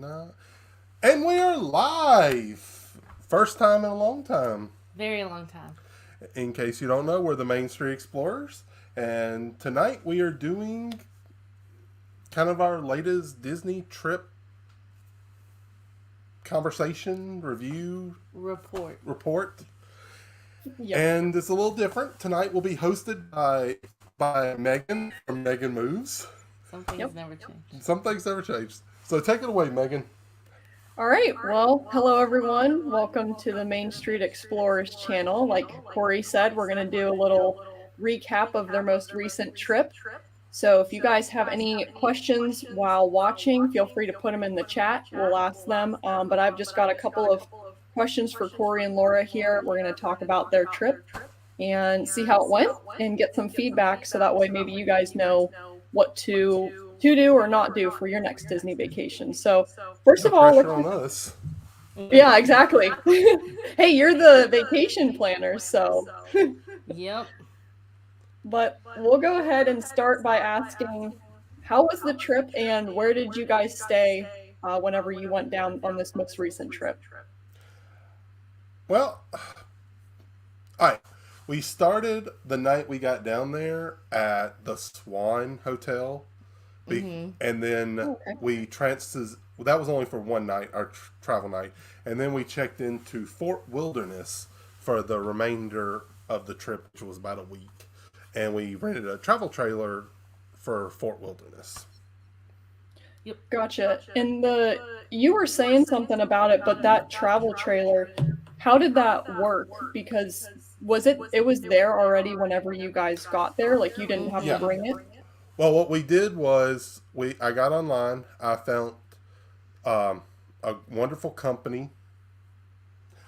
9. And we are live. First time in a long time. Very long time. In case you don't know, we're the Mainstreet Explorers. And tonight we are doing kind of our latest Disney trip conversation, review, report. Yep. And it's a little different. Tonight will be hosted by Megan from Megan Moves. Some things never change. Some things never change. So take it away, Megan. All right. Well, hello everyone. Welcome to the Mainstreet Explorers channel. Like Corey said, we're going to do a little recap of their most recent trip. So if you guys have any questions while watching, feel free to put them in the chat. We'll ask them. But I've just got a couple of questions for Corey and Laura here. We're going to talk about their trip and see how it went and get some feedback so that way maybe you guys know what to do or not do for your next Disney vacation. So first of all, on us. Yeah, exactly. Hey, you're the vacation planner, so. Yep. But we'll go ahead and start by asking, how was the trip and where did you guys stay whenever you went down on this most recent trip? Well, all right. We started the night we got down there at the Swan Hotel. And then we that was only for one night, our travel night. And then we checked into Fort Wilderness for the remainder of the trip, which was about a week. And we rented a travel trailer for Fort Wilderness. Yep. Gotcha. And you were saying something about it, but that travel trailer, how did that work? Because it was there already whenever you guys got there? Like you didn't have to bring it? Well, what we did was I got online. I found a wonderful company.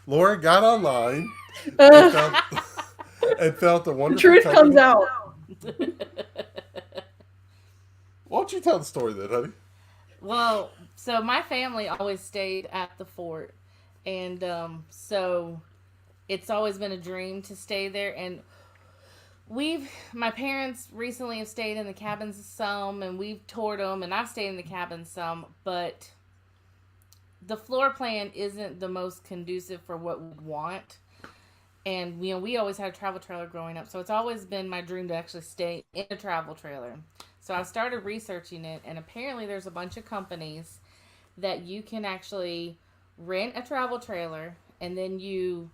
Laura got online and found a wonderful truth company. Comes out. Why don't you tell the story then, honey? Well, so my family always stayed at the fort. And so it's always been a dream to stay there. And my parents recently have stayed in the cabins some, and we've toured them, and I've stayed in the cabins some, but the floor plan isn't the most conducive for what we want. And, we always had a travel trailer growing up, so it's always been my dream to actually stay in a travel trailer. So I started researching it, and apparently there's a bunch of companies that you can actually rent a travel trailer, and then you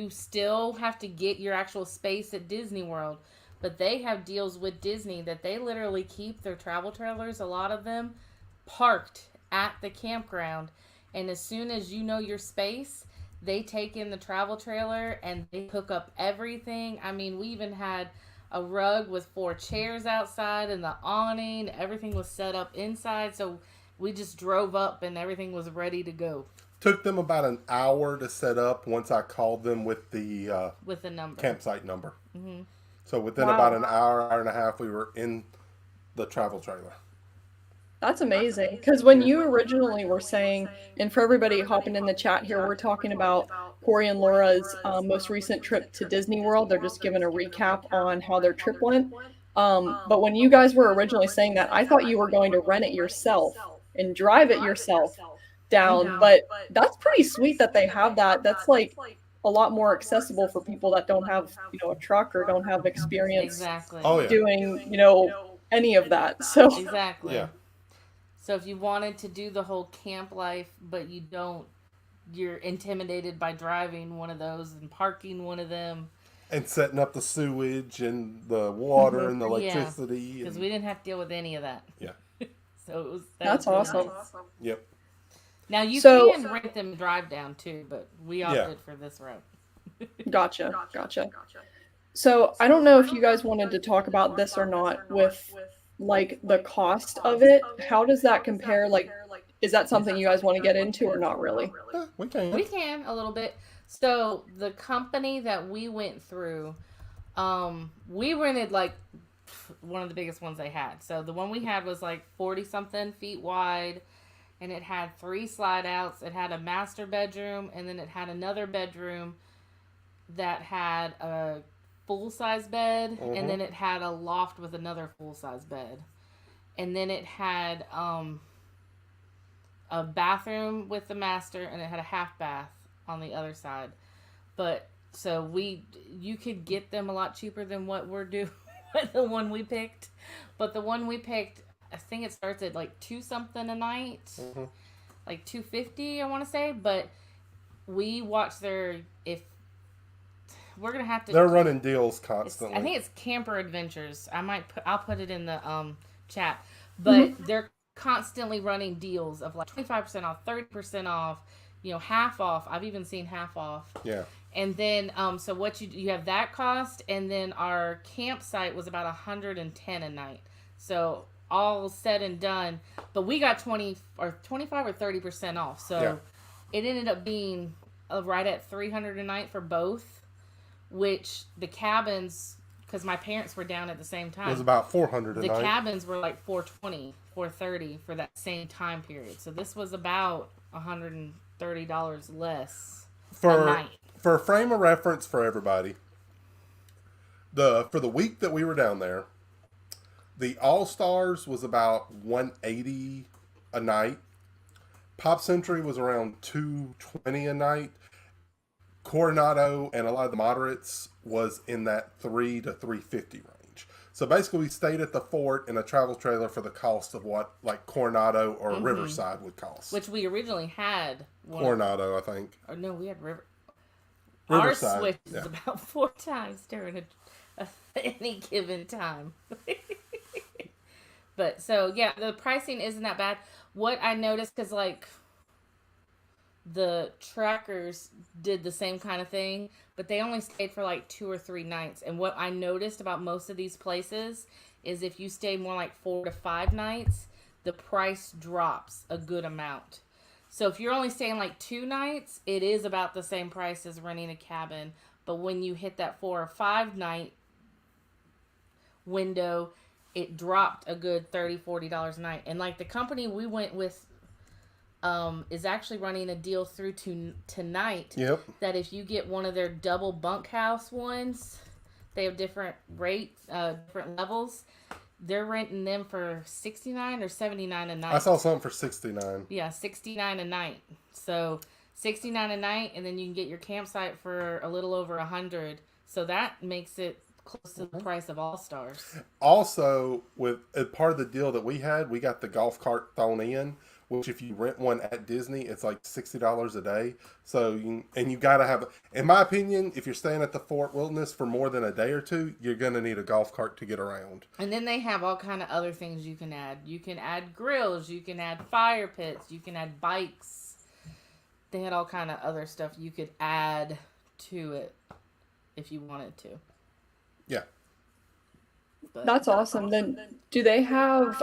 still have to get your actual space at Disney World, but they have deals with Disney that they literally keep their travel trailers, a lot of them, parked at the campground. And as soon as you know your space, they take in the travel trailer and they hook up everything. I mean, we even had a rug with 4 chairs outside and the awning. Everything was set up inside. So we just drove up and everything was ready to go. Took them about an hour to set up once I called them with the number, campsite number. Mm-hmm. So within about an hour and a half, we were in the travel trailer. That's amazing. Because when you originally were saying, and for everybody hopping in the chat here, we're talking about Corey and Laura's most recent trip to Disney World. They're just giving a recap on how their trip went. But when you guys were originally saying that, I thought you were going to rent it yourself and drive it yourself down. But that's pretty sweet that they have that. That's like a lot more accessible for people that don't have, a truck or don't have experience doing, any of that. So exactly. Yeah. So if you wanted to do the whole camp life, but you're intimidated by driving one of those and parking one of them. And setting up the sewage and the water and the electricity. Because we didn't have to deal with any of that. Yeah. So that's awesome. Nice. Yep. Now you can rent them and drive down too, but we opted for this route. Gotcha. So I don't know if you guys wanted to talk about this or not with like the cost of it. How does that compare? Like, is that something you guys want to get into or not really? Yeah, we can. We can a little bit. So the company that we went through, we rented like one of the biggest ones they had. So the one we had was like 40 something feet wide, and it had 3 slide outs. It had a master bedroom, and then it had another bedroom that had a full-size bed, and then it had a loft with another full-size bed. And then it had a bathroom with the master, and it had a half bath on the other side. But so you could get them a lot cheaper than what we're doing. The one we picked, but the one we picked, I think it starts at like two something a night, like 250, I want to say. But we watch their if we're gonna have to. They're running deals constantly. I think it's Camper Adventures. I'll put it in the chat, but they're constantly running deals of like 25% off, 30% off, half off. I've even seen half off. Yeah. And then, so what you have that cost, and then our campsite was about 110 a night. So all said and done, but we got 20 or 25 or 30% off. So it ended up being right at 300 a night for both, which the cabins, because my parents were down at the same time, it was about 400 a night. The cabins were like 420, 430 for that same time period. So this was about $130 less a night. For a frame of reference for everybody, for the week that we were down there, the All Stars was about 180 a night. Pop Century was around 220 a night. Coronado and a lot of the moderates was in that 3 to 350 range. So basically, we stayed at the fort in a travel trailer for the cost of what like Coronado or Riverside would cost. Which we originally had. Coronado, I think. Or no, we had Riverside. Our switch is about 4 times during any given time. But so, yeah, the pricing isn't that bad. What I noticed, because like the trackers did the same kind of thing, but they only stayed for like 2 or 3 nights. And what I noticed about most of these places is if you stay more like 4 to 5 nights, the price drops a good amount. So if you're only staying like 2 nights, it is about the same price as renting a cabin. But when you hit that 4 or 5 night window, it dropped a good $30-$40 a night. And like the company we went with is actually running a deal through to tonight. Yep. That if you get one of their double bunkhouse ones, they have different rates, different levels. They're renting them for $69 or $79 a night. I saw something for $69. Yeah, $69 a night. So $69 a night, and then you can get your campsite for a little over $100. So that makes it close to the price of All Stars. Also, with part of the deal that we had, we got the golf cart thrown in. Which if you rent one at Disney, it's like $60 a day. So you gotta have, in my opinion, if you're staying at the Fort Wilderness for more than a day or two, you're gonna need a golf cart to get around. And then they have all kind of other things you can add. You can add grills, you can add fire pits, you can add bikes. They had all kind of other stuff you could add to it if you wanted to. Yeah. But that's awesome. Then do they have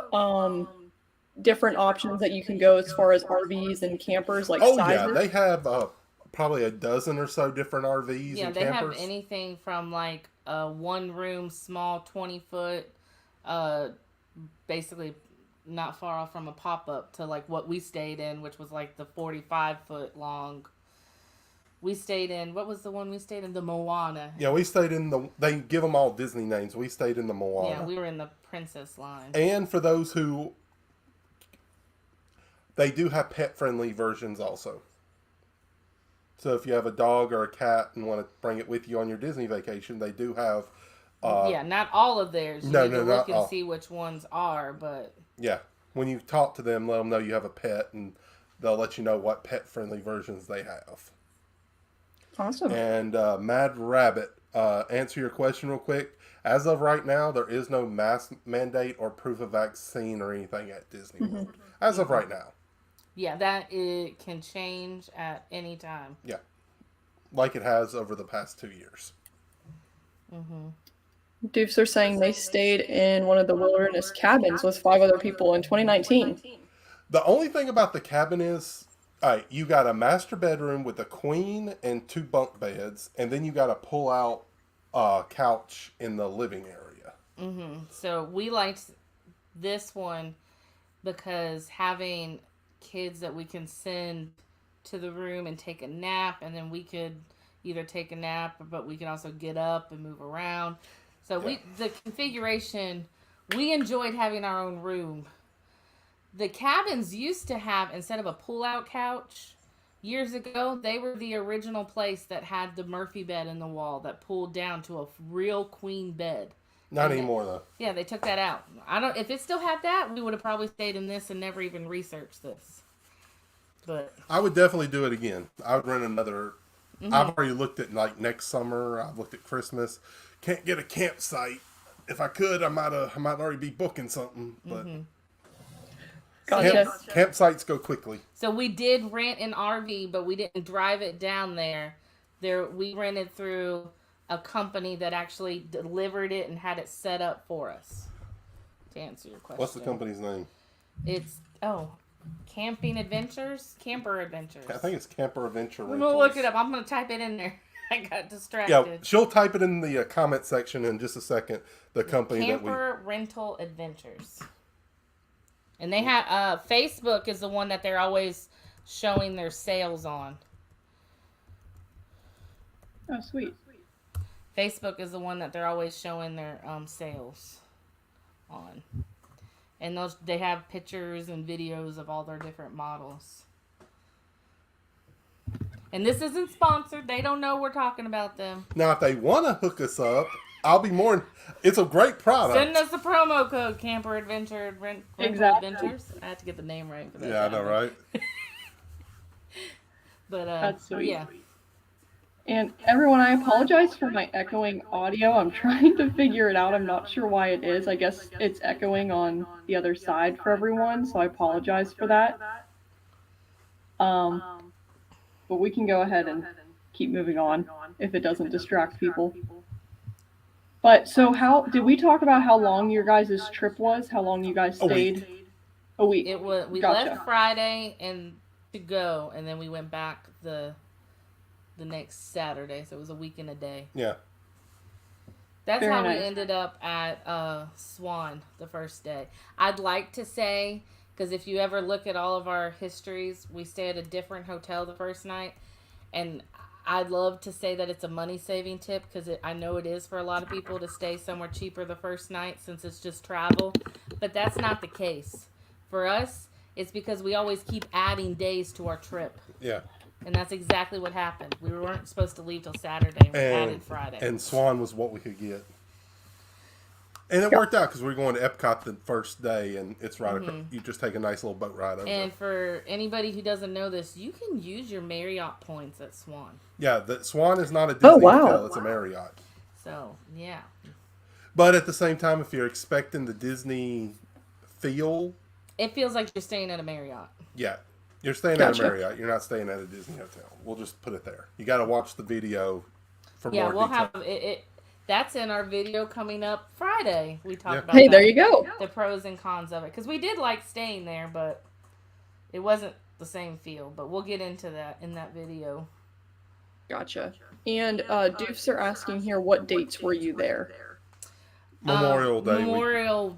different options that you can go as far as RVs and campers, like sizes? Yeah, they have probably a dozen or so different RVs and campers. Yeah, they have anything from like a 1-room, small 20-foot, basically not far off from a pop-up, to like what we stayed in, which was like the 45-foot long. We stayed in, what was the one we stayed in? The Moana. Yeah, we stayed in they give them all Disney names. We stayed in the Moana. Yeah, we were in the Princess line. And for those who, they do have pet-friendly versions also. So if you have a dog or a cat and want to bring it with you on your Disney vacation, they do have... yeah, not all of theirs. You need to look and see which ones are, but... Yeah, when you talk to them, let them know you have a pet, and they'll let you know what pet-friendly versions they have. Awesome. And Mad Rabbit, answer your question real quick. As of right now, there is no mask mandate or proof of vaccine or anything at Disney World. As of right now. Yeah, it can change at any time. Yeah. Like it has over the past 2 years. Doofs are saying they stayed in one of the wilderness cabins with 5 other people in 2019. The only thing about the cabin is, all right, you got a master bedroom with a queen and 2 bunk beds, and then you got a pull-out couch in the living area. So we liked this one because having kids that we can send to the room and take a nap, and then we could either take a nap, but we can also get up and move around. So the configuration, we enjoyed having our own room. The cabins used to have, instead of a pull-out couch, years ago, they were the original place that had the Murphy bed in the wall that pulled down to a real queen bed. Not anymore, though. Yeah, they took that out. I don't. If it still had that, we would have probably stayed in this and never even researched this. But I would definitely do it again. I would rent another. I've already looked at like next summer. I've looked at Christmas. Can't get a campsite. If I could, I might already be booking something. But Gotcha. campsites go quickly. So we did rent an RV, but we didn't drive it down there. We rented through a company that actually delivered it and had it set up for us. To answer your question. What's the company's name? It's Camping Adventures, Camper Adventures. I think it's Camper Adventure I'm Rentals. gonna look it up. I'm gonna type it in there. I got distracted. Yeah, she'll type it in the comment section in just a second. The company Camper Rental Adventures. And they have Facebook is the one that they're always showing their sales on. Oh, sweet. Facebook is the one that they're always showing their sales on. And they have pictures and videos of all their different models. And this isn't sponsored. They don't know we're talking about them. Now, if they want to hook us up, I'll be more. It's a great product. Send us the promo code Camper Adventure Rental Exactly. Adventures. I have to get the name right for that. Yeah, I know, right? But That's sweet. yeah. And everyone, I apologize for my echoing audio. I'm trying to figure it out. I'm not sure why it is. I guess it's echoing on the other side for everyone, so I apologize for that. But we can go ahead and keep moving on if it doesn't distract people. But so did we talk about how long your guys' trip was? How long you guys stayed? A week. We Gotcha. left Friday to go, and then we went back the next Saturday, so it was a week and a day. Yeah. That's Very how nice. we ended up at Swan the first day. I'd like to say, because if you ever look at all of our histories, we stay at a different hotel the first night, and I'd love to say that it's a money-saving tip, because I know it is for a lot of people to stay somewhere cheaper the first night since it's just travel, but that's not the case. For us, it's because we always keep adding days to our trip. Yeah. And that's exactly what happened. We weren't supposed to leave till Saturday. We added Friday. And Swan was what we could get. And it worked out because we were going to Epcot the first day, and it's right across. You just take a nice little boat ride over. And for anybody who doesn't know this, you can use your Marriott points at Swan. Yeah, the Swan is not a Disney hotel; it's a Marriott. So yeah. But at the same time, if you're expecting the Disney feel, it feels like you're staying at a Marriott. Yeah, you're staying at a Marriott. You're not staying at a Disney hotel. We'll just put it there. You got to watch the video for more detail. Yeah, we'll have it. That's in our video coming up Friday. We talked about Hey, there you go. The pros and cons of it. Because we did like staying there, but it wasn't the same feel. But we'll get into that in that video. Gotcha. And Doofs are asking here, what dates were you there? Memorial Day.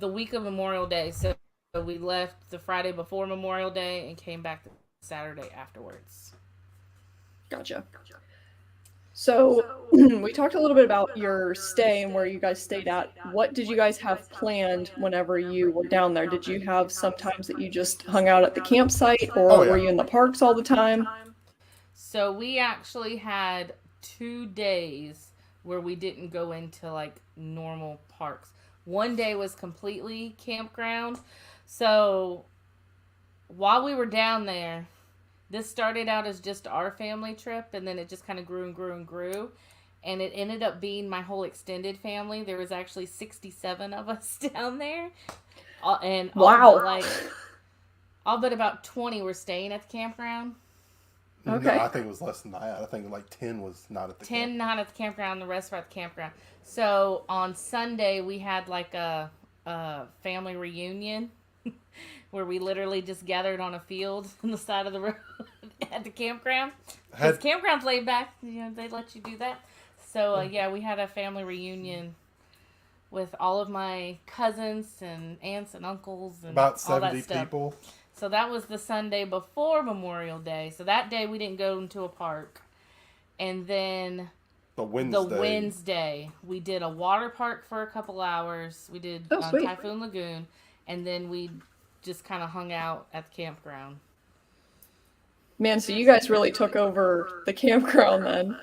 The week of Memorial Day. So we left the Friday before Memorial Day and came back the Saturday afterwards. Gotcha. So we talked a little bit about your stay and where you guys stayed at. What did you guys have planned whenever you were down there? Did you have some times that you just hung out at the campsite, or were you in the parks all the time? So we actually had 2 days where we didn't go into like normal parks. One day was completely campground. So while we were down there, this started out as just our family trip, and then it just kind of grew and grew and grew. And it ended up being my whole extended family. There was actually 67 of us down there. And wow. all but about 20 were staying at the campground. Okay. No, I think it was less than that. I think like 10 was not at the 10 not at the campground, the rest were at the campground. So on Sunday, we had like a family reunion where we literally just gathered on a field on the side of the road at the campground. Because campground's laid back, they let you do that. So we had a family reunion with all of my cousins and aunts and uncles and about all that 70 stuff. people. So that was the Sunday before Memorial Day. So that day we didn't go into a park. And then the Wednesday we did a water park for a couple hours. We did Typhoon Lagoon. And then we just kind of hung out at the campground. Man, so you guys really took over the campground then.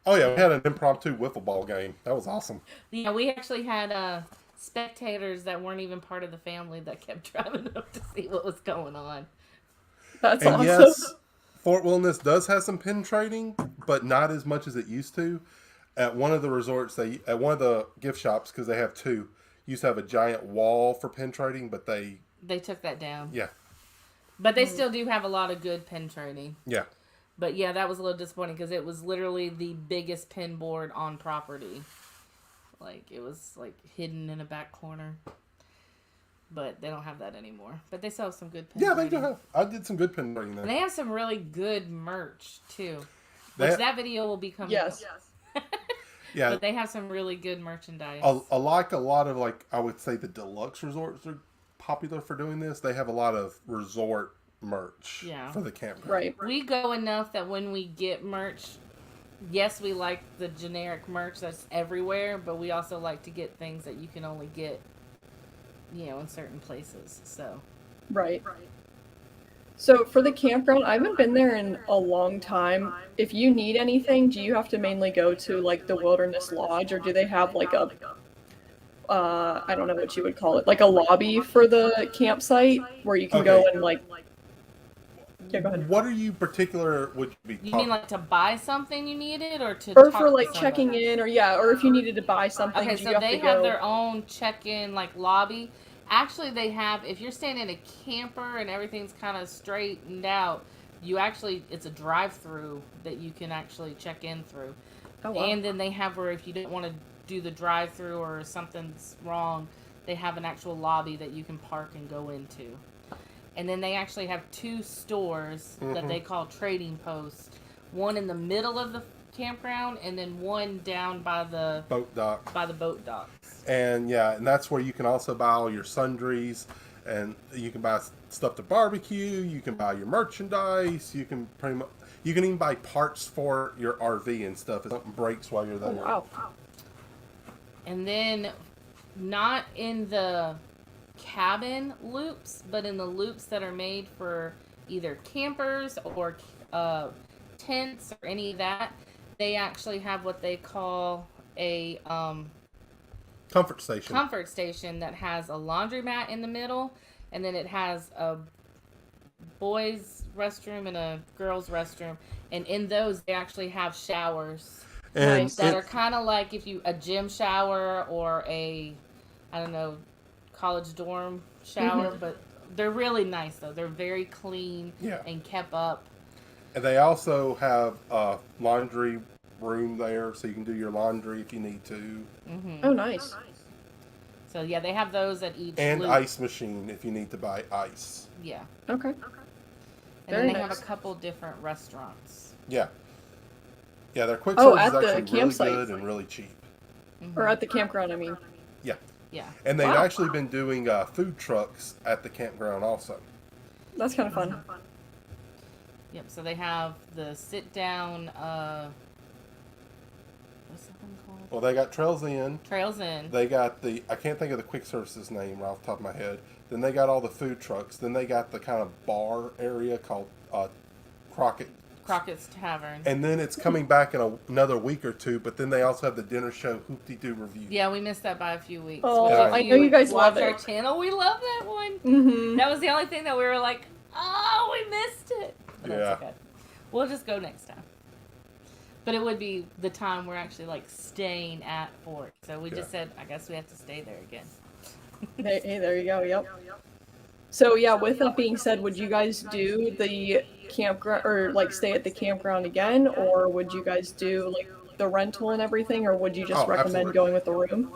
Oh yeah, we had an impromptu wiffle ball game. That was awesome. Yeah, we actually had spectators that weren't even part of the family that kept driving up to see what was going on. That's And awesome. yes, Fort Wilderness does have some pin trading, but not as much as it used to. At one of the resorts, at one of the gift shops, because they have two, used to have a giant wall for pin trading, but they took that down. Yeah. But they still do have a lot of good pin trading. Yeah. But yeah, that was a little disappointing because it was literally the biggest pin board on property. Like, it was like hidden in a back corner. But they don't have that anymore. But they still have some good pin Yeah, trading. they do have. I did some good pin trading there. And they have some really good merch too. That video will be coming. Yes. Yeah. But they have some really good merchandise. A lot of, like, I would say the deluxe resorts are popular for doing this. They have a lot of resort merch for the campground. Right. We go enough that when we get merch, yes, we like the generic merch that's everywhere, but we also like to get things that you can only get, in certain places. So. Right. So for the campground, I haven't been there in a long time. If you need anything, do you have to mainly go to like the Wilderness Lodge, or do they have like a I don't know what you would call it, like a lobby for the campsite where you can go and like. Yeah, go ahead. What are you would be? You mean like to buy something you needed, or to? Or talk for like to checking in, or or if you needed to buy something. Okay, do so you have they to have go... their own check-in like lobby. Actually, they have, if you're staying in a camper and everything's kind of straightened out, it's a drive-through that you can actually check in through. Oh, wow. And then they have where if you don't want to do the drive-through or something's wrong, they have an actual lobby that you can park and go into. And then they actually have two stores that they call trading posts. One in the middle of the campground, and then one down by the boat dock. And and that's where you can also buy all your sundries, and you can buy stuff to barbecue. You can buy your merchandise. You can even buy parts for your RV and stuff if something breaks while you're there. Oh, wow. And then, not in the cabin loops, but in the loops that are made for either campers or tents or any of that, they actually have what they call a comfort station that has a laundromat in the middle, and then it has a boys' restroom and a girls' restroom, and in those they actually have showers that are kind of like a gym shower or a, I don't know, college dorm shower, but they're really nice though. They're very clean and kept up. And they also have a laundry room there, so you can do your laundry if you need to. Oh, nice. So yeah, they have those at each and loop. Ice machine if you need to buy ice. Yeah. Okay. And Very then they nice. have a couple different restaurants. Yeah. Yeah, their quick Oh, service is at the actually really campsite. good and really cheap. Or at the campground, I mean. Yeah. Yeah. And they've Wow. actually been doing food trucks at the campground also. That's kind of fun. Yep. So they have the sit down. What's that one called? Well, they got Trails Inn. Trails Inn. They got I can't think of the quick services name right off the top of my head. Then they got all the food trucks. Then they got the kind of bar area called Crockett's Tavern. And then it's coming back in another week or two, but then they also have the dinner show Hoop-de-Doo Review. Yeah, we missed that by a few weeks. Oh, Yeah. I know you guys love watch our it. channel. We love that one. Mm-hmm. That was the only thing that we were like, oh, we missed it. But Yeah. that's okay. We'll just go next time. But it would be the time we're actually like staying at Fort. So we just said, I guess we have to stay there again. Hey, there you go. Yep. So yeah, with that being said, would you guys do the campground or like stay at the campground again, or would you guys do like the rental and everything, or would you just recommend absolutely. going with the room?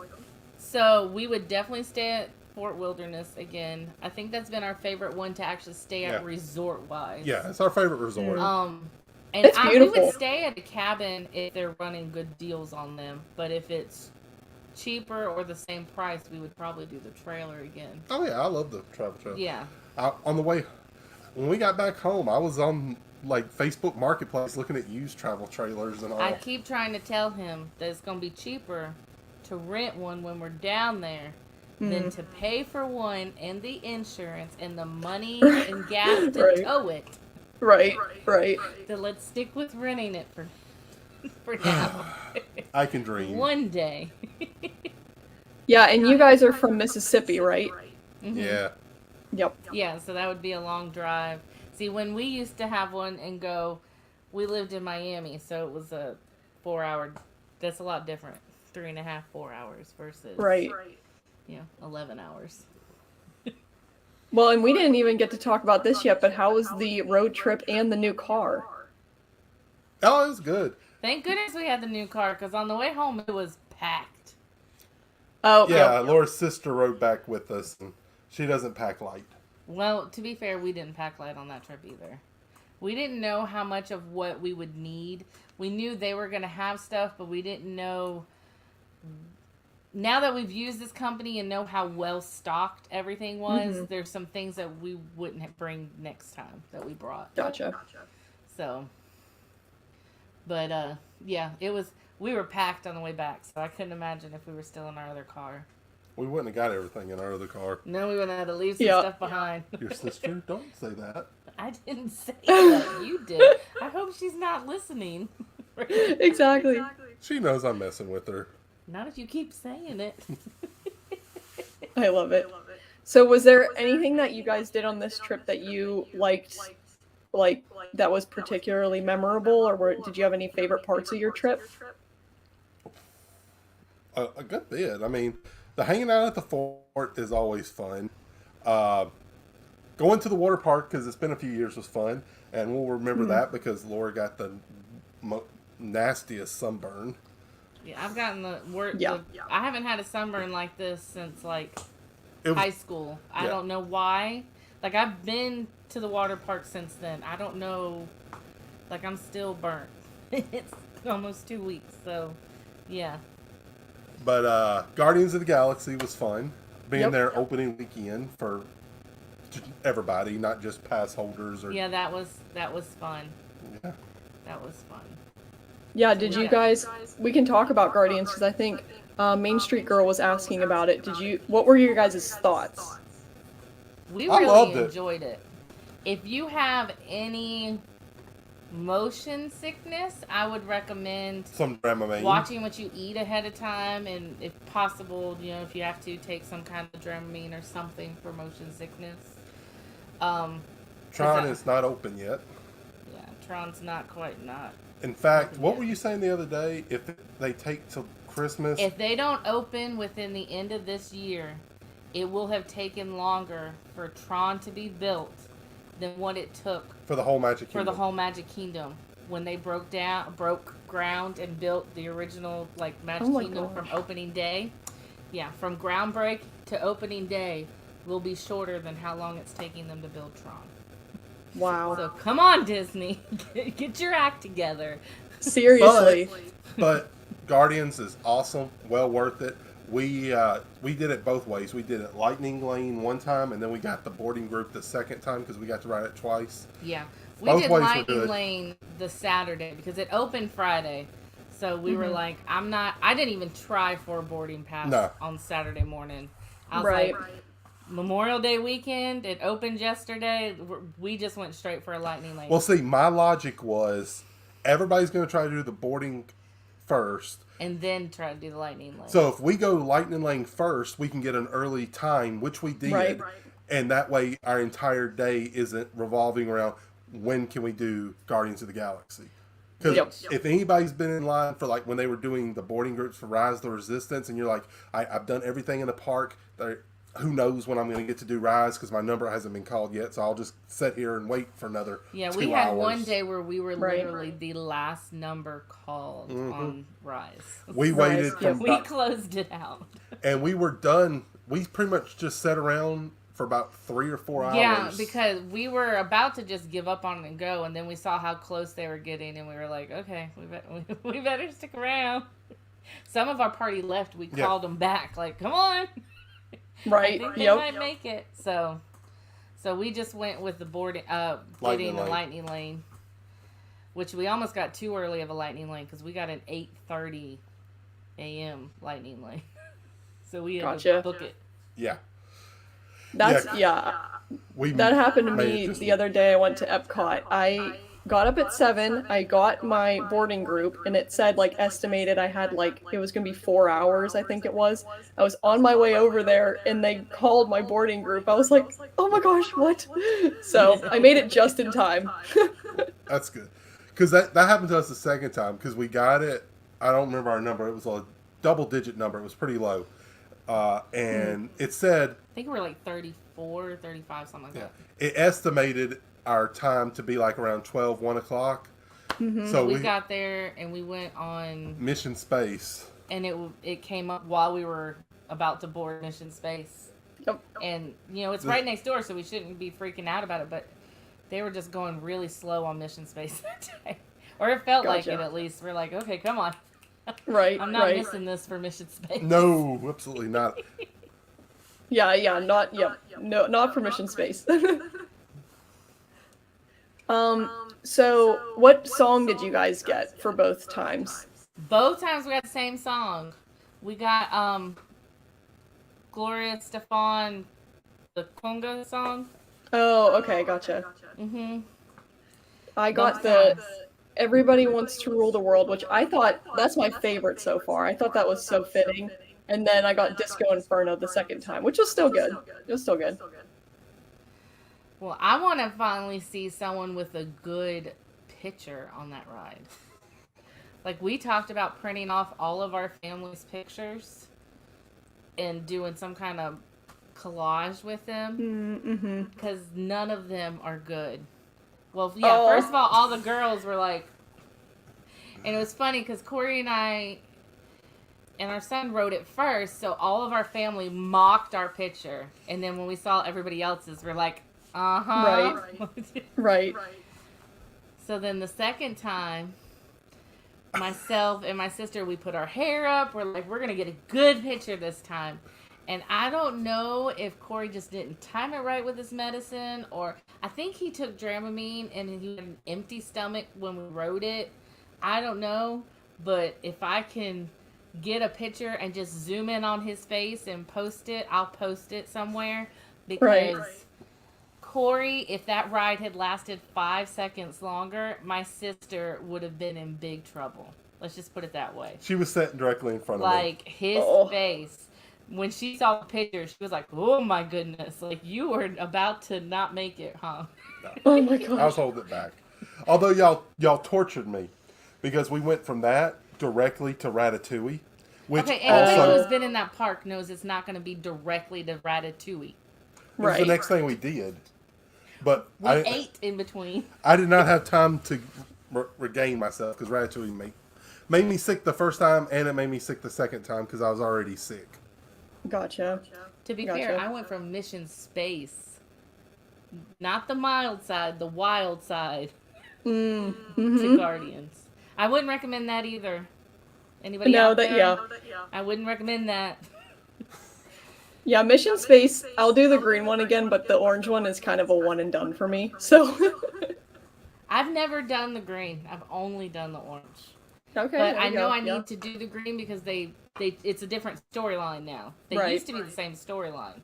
So we would definitely stay at Fort Wilderness again. I think that's been our favorite one to actually stay at resort wise. Yeah, it's our favorite resort. And It's we beautiful. would stay at a cabin if they're running good deals on them. But if it's cheaper or the same price, we would probably do the trailer again. Oh yeah, I love the travel trailer. Yeah. On the way, when we got back home, I was on like Facebook Marketplace looking at used travel trailers and all. I keep trying to tell him that it's going to be cheaper to rent one when we're down there than to pay for one and the insurance and the money and gas to tow it. Right. So let's stick with renting it for now. I can dream. One day. Yeah, and you guys are from Mississippi, right? Mm-hmm. Yeah. Yep. Yeah, so that would be a long drive. See, when we used to have one and go, we lived in Miami, so it was a 4 hour. That's a lot different. 3.5, 4 hours versus 11 hours. Well, and we didn't even get to talk about this yet, but how was the road trip and the new car? Oh, it was good. Thank goodness we had the new car, because on the way home it was packed. Oh, yeah. Laura's sister rode back with us, and she doesn't pack light. Well, to be fair, we didn't pack light on that trip either. We didn't know how much of what we would need. We knew they were going to have stuff, but we didn't know. Now that we've used this company and know how well stocked everything was, there's some things that we wouldn't bring next time that we brought. Gotcha. So, but yeah, we were packed on the way back, so I couldn't imagine if we were still in our other car. We wouldn't have got everything in our other car. No, we wouldn't have had to leave some stuff behind. Your sister? Don't say that. I didn't say that. You did. I hope she's not listening. Exactly. She knows I'm messing with her. Not if you keep saying it. I love it. So was there anything that you guys did on this trip that you liked, like, that was particularly memorable, or did you have any favorite parts of your trip? A good bit. I mean, the hanging out at the fort is always fun. Going to the water park, because it's been a few years, was fun. And we'll remember that because Laura got the nastiest sunburn. Yeah, I've gotten I haven't had a sunburn like this since, like, high school. I don't know why. Like, I've been to the water park since then. I don't know. Like, I'm still burnt. It's almost 2 weeks, so, yeah. But Guardians of the Galaxy was fun. Being there opening weekend for everybody, not just pass holders. Yeah, that was fun. Yeah. That was fun. Yeah, did you guys, we can talk about Guardians, because I think Mainstreet Girl was asking about it. What were your guys' thoughts? We really enjoyed it. If you have any motion sickness, I would recommend some Dramamine. Watching what you eat ahead of time, and if possible, if you have to, take some kind of Dramamine or something for motion sickness. Tron is not open yet. Yeah, Tron's not. In fact, what were you saying the other day? If they take till Christmas, if they don't open within the end of this year, it will have taken longer for Tron to be built than what it took for the whole Magic Kingdom. For the whole Magic Kingdom, when they broke ground and built the original Magic Kingdom from opening day. Yeah, from groundbreak to opening day will be shorter than how long it's taking them to build Tron. Wow. So come on, Disney, get your act together. Seriously. But Guardians is awesome, well worth it. We did it both ways. We did it Lightning Lane one time, and then we got the boarding group the second time because we got to ride it twice. Yeah, we both did ways Lightning Lane the Saturday because it opened Friday. So we were like, I didn't even try for a boarding pass on Saturday morning. I was like, Memorial Day weekend, it opened yesterday. We just went straight for a Lightning Lane. Well, see, my logic was everybody's going to try to do the boarding first. And then try to do the Lightning Lane. So if we go Lightning Lane first, we can get an early time, which we did. Right. And that way our entire day isn't revolving around when can we do Guardians of the Galaxy. Because if anybody's been in line for when they were doing the boarding groups for Rise of the Resistance, and you're like, I've done everything in the park, who knows when I'm going to get to do Rise because my number hasn't been called yet, so I'll just sit here and wait for another 2 hours. We had one day where we were literally the last number called on Rise. We waited. We closed it out. And we were done. We pretty much just sat around for about 3 or 4 hours. Yeah, because we were about to just give up on it and go, and then we saw how close they were getting, and we were like, okay, we better stick around. Some of our party left. We called them back, like, come on. Right. I think they might make it. So we just went with the getting the Lightning Lane, which we almost got too early of a Lightning Lane because we got an 8:30 a.m. Lightning Lane. So we had to book it Yeah. That's Yeah. yeah. We That happened to made it me just the other day. I went to Epcot. I got up at 7. I got my boarding group, and it said like estimated I had like it was gonna be 4 hours. I think it was. I was on my way over there, and they called my boarding group. I was like, oh my gosh, what? So I made it just in time. That's good. Because that happened to us the second time because we got it. I don't remember our number. It was a double digit number. It was pretty low. And it said, I think we were like 34, 35, something like that. it estimated our time to be like around 12, 1 o'clock. So We got there and we went on Mission Space. and it came up while we were about to board Mission Space. Yep. And it's right next door, so we shouldn't be freaking out about it. But they were just going really slow on Mission Space that day, or it felt like it at least. We're like, okay, come on. Right. I'm not missing this for Mission Space. No, absolutely not. Yeah, not for Mission Space. So what song did you guys get for both times? Both times we got the same song. We got Gloria Stefan, the Conga song. Oh, okay, gotcha. Mm-hmm. I got the Everybody Wants to Rule the World, which I thought that's my favorite so far. I thought that was so fitting. And then I got Disco Inferno the second time, which was still good. It was still good. Well, I want to finally see someone with a good picture on that ride. Like, we talked about printing off all of our family's pictures and doing some kind of collage with them. Because none of them are good. Well, yeah, first of all the girls were like... And it was funny because Corey and I and our son wrote it first, so all of our family mocked our picture. And then when we saw everybody else's, we're like, uh-huh. Right. So then the second time, myself and my sister, we put our hair up. We're like, we're going to get a good picture this time. And I don't know if Corey just didn't time it right with his medicine, or I think he took Dramamine and he had an empty stomach when we wrote it. I don't know, but if I can get a picture and just zoom in on his face and post it, I'll post it somewhere. Because Corey, if that ride had lasted 5 seconds longer, my sister would have been in big trouble. Let's just put it that way. She was sitting directly in front of me. Like, his face... When she saw the picture, she was like, oh my goodness. Like, you were about to not make it, huh? No. Oh my gosh. I was holding it back. Although y'all tortured me. Because we went from that directly to Ratatouille. Which okay, anybody who's been in that park knows it's not going to be directly to Ratatouille. It was the next thing we did. But we ate in between. I did not have time to regain myself because Ratatouille made me sick the first time and it made me sick the second time because I was already sick. Gotcha. To be fair, I went from Mission Space, not the mild side, the wild side, to Guardians. I wouldn't recommend that either. Anybody out there? I wouldn't recommend that. Yeah, Mission Space, I'll do the green one again, but the orange one is kind of a one and done for me. So I've never done the green. I've only done the orange. Okay. But I know I need to do the green because it's a different storyline now. They used to be the same storyline.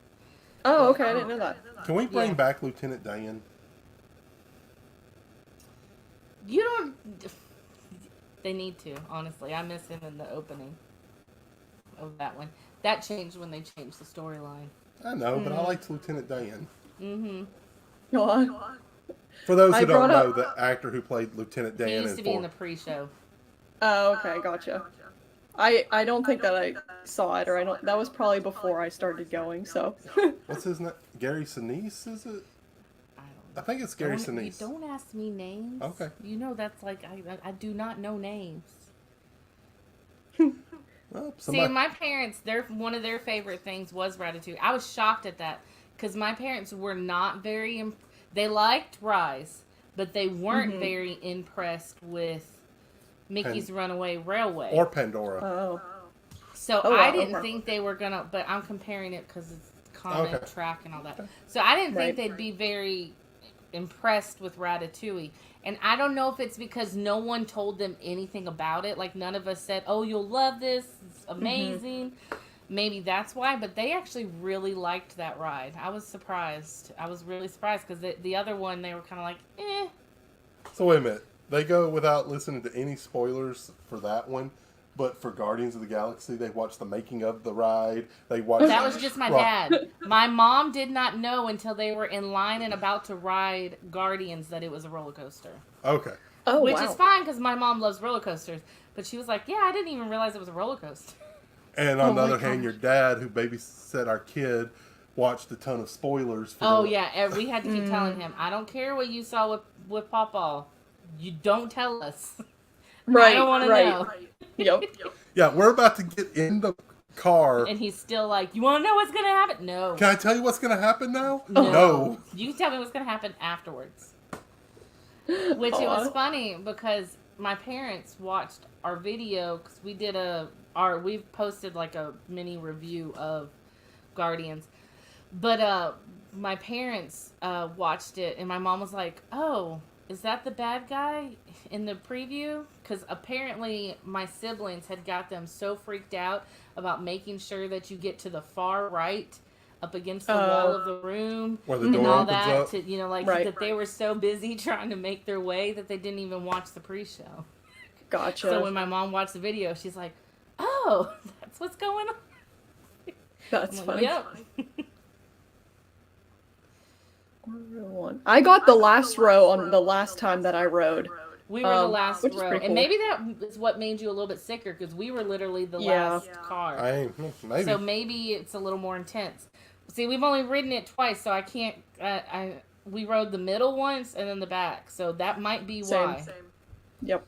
Oh, okay. I didn't know that. Can we bring back Lieutenant Dan? You don't... They need to, honestly. I miss him in the opening of that one. That changed when they changed the storyline. I know, but I liked Lieutenant Dan. Mm-hmm. Go on. For those who don't know, the actor who played Lieutenant Dan he used to be in the pre-show. Oh, okay, gotcha. I don't think that I saw it, or I don't. That was probably before I started going. So. What's his name? Gary Sinise, is it? I think it's Gary Sinise. Don't ask me names. Okay. You know that's like I do not know names. Well, See, my parents, one of their favorite things was Ratatouille. I was shocked at that because my parents were not very. They liked Rise, but they weren't very impressed with Mickey's Runaway Railway or Pandora. Oh. So I didn't think they were gonna. But I'm comparing it because it's comment track and all that. So I didn't think they'd be very impressed with Ratatouille. And I don't know if it's because no one told them anything about it. Like, none of us said, oh, you'll love this. It's amazing. maybe that's why. But they actually really liked that ride. I was surprised. I was really surprised because the other one they were kind of like, eh. So wait a minute. They go without listening to any spoilers for that one, but for Guardians of the Galaxy, they watch the making of the ride. They watch. That was just my dad. My mom did not know until they were in line and about to ride Guardians that it was a roller coaster. Okay. Oh, Which wow. is fine because my mom loves roller coasters. But she was like, yeah, I didn't even realize it was a roller coaster. And on the other hand, your dad, who babysat our kid, watched a ton of spoilers. For We had to keep telling him, I don't care what you saw with Pawpaw. You don't tell us. Right, I don't want to know. Yep. Yeah, we're about to get in the car. And he's still like, you want to know what's going to happen? No. Can I tell you what's going to happen now? No. You can tell me what's going to happen afterwards. Which Aww. it was funny because my parents watched our video because we did we've posted like a mini review of Guardians. But my parents watched it and my mom was like, oh, is that the bad guy in the preview? Because apparently my siblings had got them so freaked out about making sure that you get to the far right up against the wall of the room where the door and all opens that up. to, that they were so busy trying to make their way that they didn't even watch the pre-show. Gotcha. So when my mom watched the video, she's like, oh, that's what's going on. That's I'm funny. Yep. I got the last row on the last time that I rode. We were the last which is row. pretty cool. And maybe that is what made you a little bit sicker because we were literally the last car. Maybe. So maybe it's a little more intense. See, we've only ridden it twice, so I can't. We rode the middle once and then the back, so that might be why. Same. Yep.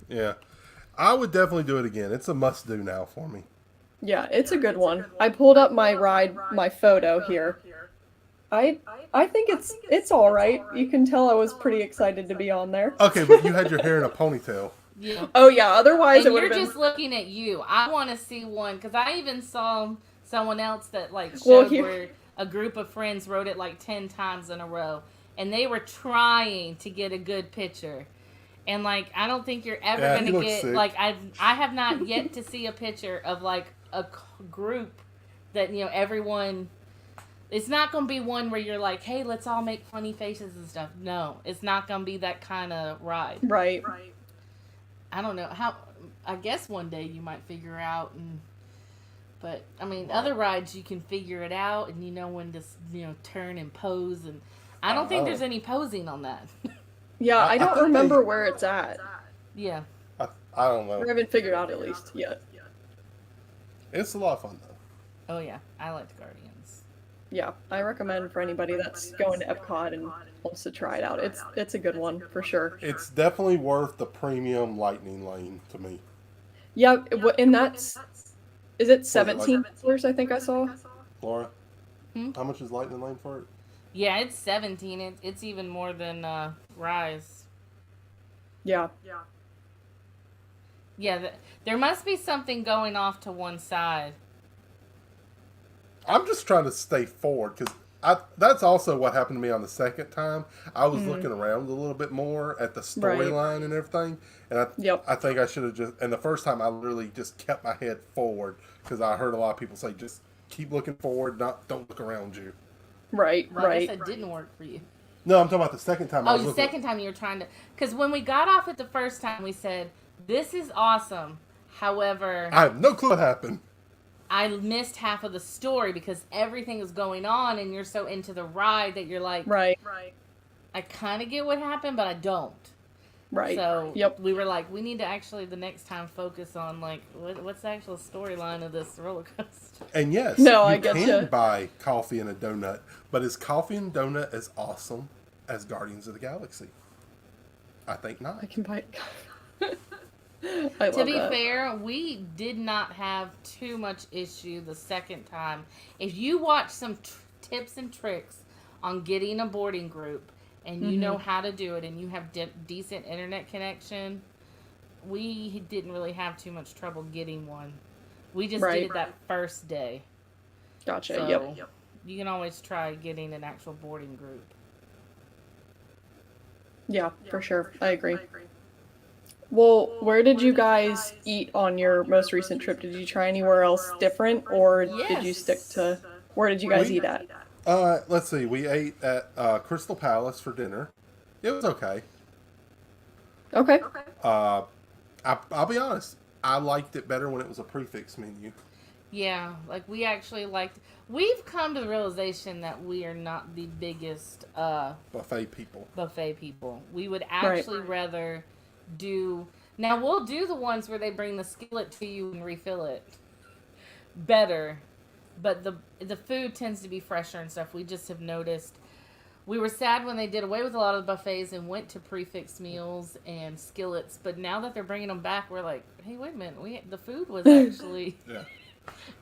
Yeah. I would definitely do it again. It's a must-do now for me. Yeah, it's a good one. I pulled up my photo here. I think it's all right. You can tell I was pretty excited to be on there. Okay, but you had your hair in a ponytail. Yeah. Oh yeah, otherwise And it would you're have been. just looking at you. I want to see one because I even saw someone else that showed where a group of friends rode it 10 times in a row, and they were trying to get a good picture. And I don't think you're ever gonna get sick. I have not yet to see a picture of a group that everyone. It's not gonna be one where you're like, hey, let's all make funny faces and stuff. No, it's not gonna be that kind of ride. Right. I don't know how. I guess one day you might figure out, but I mean, other rides you can figure it out, and you know when to turn and pose, and I don't think there's any posing on that. Yeah, I don't remember where it's at. Yeah. I don't know. I haven't figured out at least yet. It's a lot of fun though. Oh yeah, I liked Guardians. Yeah, I recommend for anybody that's going to Epcot and wants to try it out. It's a good one for sure. It's definitely worth the premium lightning lane to me. Yeah, and that's is it $17? I think I saw. Laura, how much is lightning lane for it? Yeah, it's 17. It's even more than Rise. Yeah. Yeah, there must be something going off to one side. I'm just trying to stay forward because that's also what happened to me on the second time. I was looking around a little bit more at the storyline and everything, and I think I should have just. And the first time, I literally just kept my head forward because I heard a lot of people say, "Just keep looking forward, don't look around you." Right. I guess it didn't work for you. No, I'm talking about the second time. Oh, the second time you were trying to. Because when we got off it the first time, we said, "This is awesome." However, I have no clue what happened. I missed half of the story because everything is going on and you're so into the ride that you're like, Right. I kind of get what happened, but I don't. Right. So Yep. we were like, we need to actually the next time focus on what's the actual storyline of this roller coaster. And yes, I you get can ya. buy coffee and a donut, but is coffee and donut as awesome as Guardians of the Galaxy? I think not. I can buy it. I love To be that. fair, we did not have too much issue the second time. If you watch some tips and tricks on getting a boarding group and you know how to do it and you have decent internet connection, we didn't really have too much trouble getting one. We just did it that first day. Gotcha. So Yep. you can always try getting an actual boarding group. Yeah, for sure. I agree. Well, where did you guys eat on your most recent trip? Did you try anywhere else different, or did you stick Yes. to where did you guys We eat at? let's see. We ate at Crystal Palace for dinner. It was okay. Okay. Uh, I'll be honest. I liked it better when it was a prefix menu. Yeah, like we actually liked. We've come to the realization that we are not the biggest Buffet people. buffet people. We would Right. actually rather do. Now we'll do the ones where they bring the skillet to you and refill it better, but the food tends to be fresher and stuff. We just have noticed. We were sad when they did away with a lot of the buffets and went to prefix meals and skillets, but now that they're bringing them back, we're like, hey, wait a minute, the food was actually Yeah.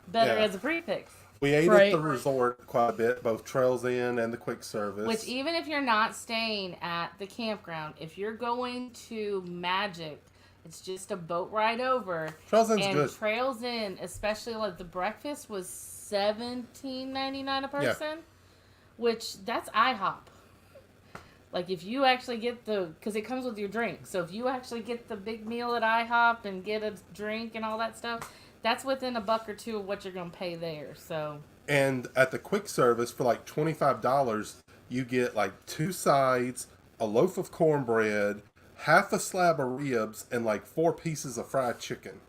better Yeah. as a prefix. We ate at Right. the resort quite a bit, both Trails Inn and the quick service. Which, even if you're not staying at the campground, if you're going to Magic, it's just a boat ride over. Trails Inn's And good. Trails Inn, especially like the breakfast, was $17.99 a person, which that's IHOP. Like if you actually get because it comes with your drink. So if you actually get the big meal at IHOP and get a drink and all that stuff, that's within a buck or two of what you're going to pay there. So. And at the quick service for like $25, you get like 2 sides, a loaf of cornbread, half a slab of ribs, and like 4 pieces of fried chicken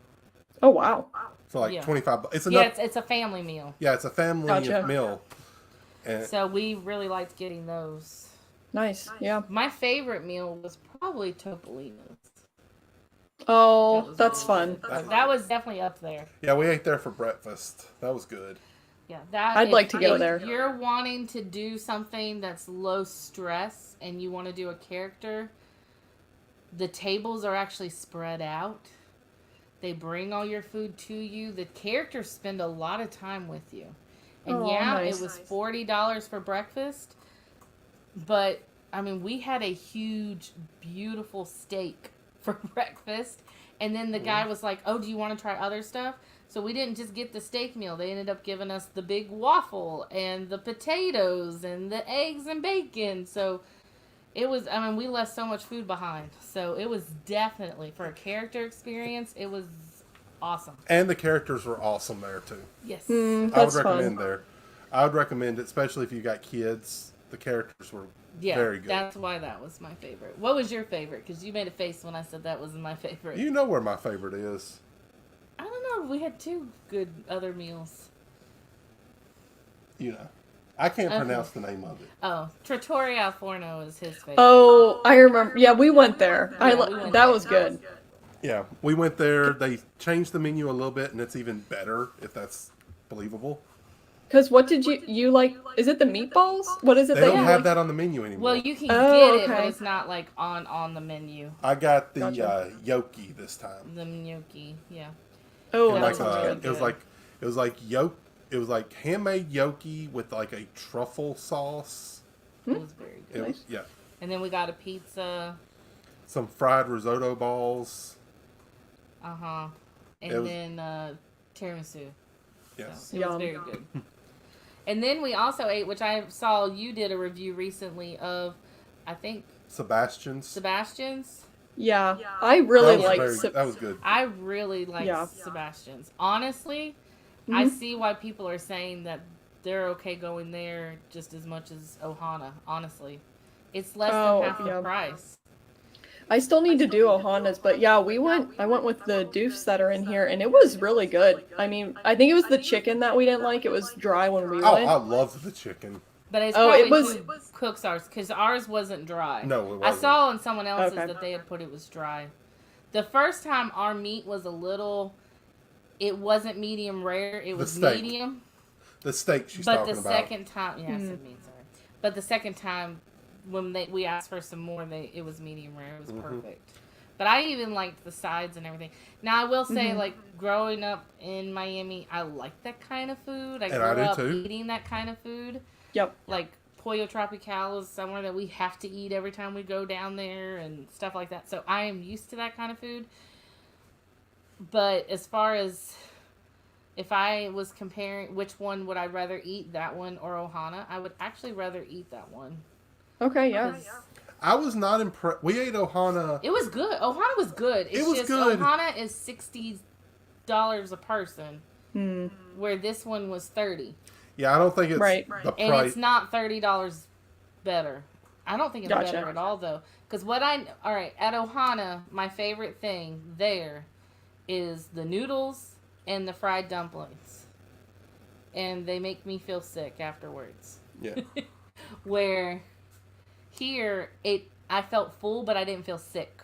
Oh wow. for like Yeah. 25 bucks. It's Yeah, enough. it's a family meal. Yeah, it's a family Gotcha. meal. And So we really liked getting those. Nice. Yeah. My favorite meal was probably Topolino's. Oh, was that's really fun. good. That was definitely up there. yeah, we ate there for breakfast. That was good. Yeah, that. I'd like to go if there. You're wanting to do something that's low stress and you want to do a character. The tables are actually spread out. They bring all your food to you. The characters spend a lot of time with you. And Oh, yeah, nice. it was $40 for breakfast. But, I mean, we had a huge, beautiful steak for breakfast. And then the guy was like, oh, do you want to try other stuff? So we didn't just get the steak meal. They ended up giving us the big waffle and the potatoes and the eggs and bacon. So it was, I mean, we left so much food behind. So it was definitely, for a character experience, it was awesome. And the characters were awesome there too. Yes. I would That's recommend fun. there. I would recommend it, especially if you got kids. The characters were Yeah, very good. that's why that was my favorite. What was your favorite? Because you made a face when I said that was my favorite. You know where my favorite is. I don't know. We had 2 good other meals. You know, I can't Okay. pronounce the name of it. Oh, Trattoria al Forno is his favorite. Oh, I remember. Yeah, we went there. Yeah, we went That there. was good. Yeah, we went there. They changed the menu a little bit, and it's even better if that's believable. Cause what did you like? Is it the meatballs? What is it They that don't you have like? that on the menu anymore. Well, you can Oh, get it, but okay. it's not like on the menu. I got the Gotcha. gnocchi this time. The gnocchi, yeah. Oh, And that that like was sounds really good. it was good. like it was like yolk. It was like handmade gnocchi with like a truffle sauce. It was very It good. was, yeah, And then we got a pizza. some fried risotto balls. And It was- then tiramisu. Yes, So it Yum. was very good. And then we also ate, which I saw you did a review recently of, I think, Sebastian's. Sebastian's. Yeah, I really that was like. that was good. I really like Yeah. Sebastian's. Honestly, I see why people are saying that they're okay going there just as much as Ohana. Honestly, it's less Oh, than half the yeah. price. I still need to do Ohana's, but yeah, I went with the doofs that are in here, and it was really good. I mean, I think it was the chicken that we didn't like. It was dry when we Oh, went. I loved the chicken. But it's Oh, probably it was- who cooks ours, because ours wasn't dry. No, it I wasn't. saw on someone else's Okay. that they had put it was dry. The first time our meat was it wasn't medium rare. It was steak. medium. The steak she's But talking the about. second time, yeah, I said meat, sorry. But the second time, when we asked for some more, it was medium rare. It was perfect. But I even liked the sides and everything. Now I will say, like growing up in Miami, I like that kind of food. I And grew I do up too. eating that kind of food. Yep. Like Pollo Tropical is somewhere that we have to eat every time we go down there and stuff like that. So I am used to that kind of food. But as far as if I was comparing which one would I rather eat, that one or Ohana, I would actually rather eat that one. Okay, yeah. 'Cause I was not impressed. We ate Ohana. It was good. Ohana was good. It's It was just good. Ohana is $60 a person, Hmm. where this one was 30. Yeah, I don't think it's Right. the And price. it's not $30 better. I don't think it's Gotcha. better at all though. Because all right, at Ohana, my favorite thing there is the noodles and the fried dumplings, and they make me feel sick afterwards. Yeah. Where here I felt full, but I didn't feel sick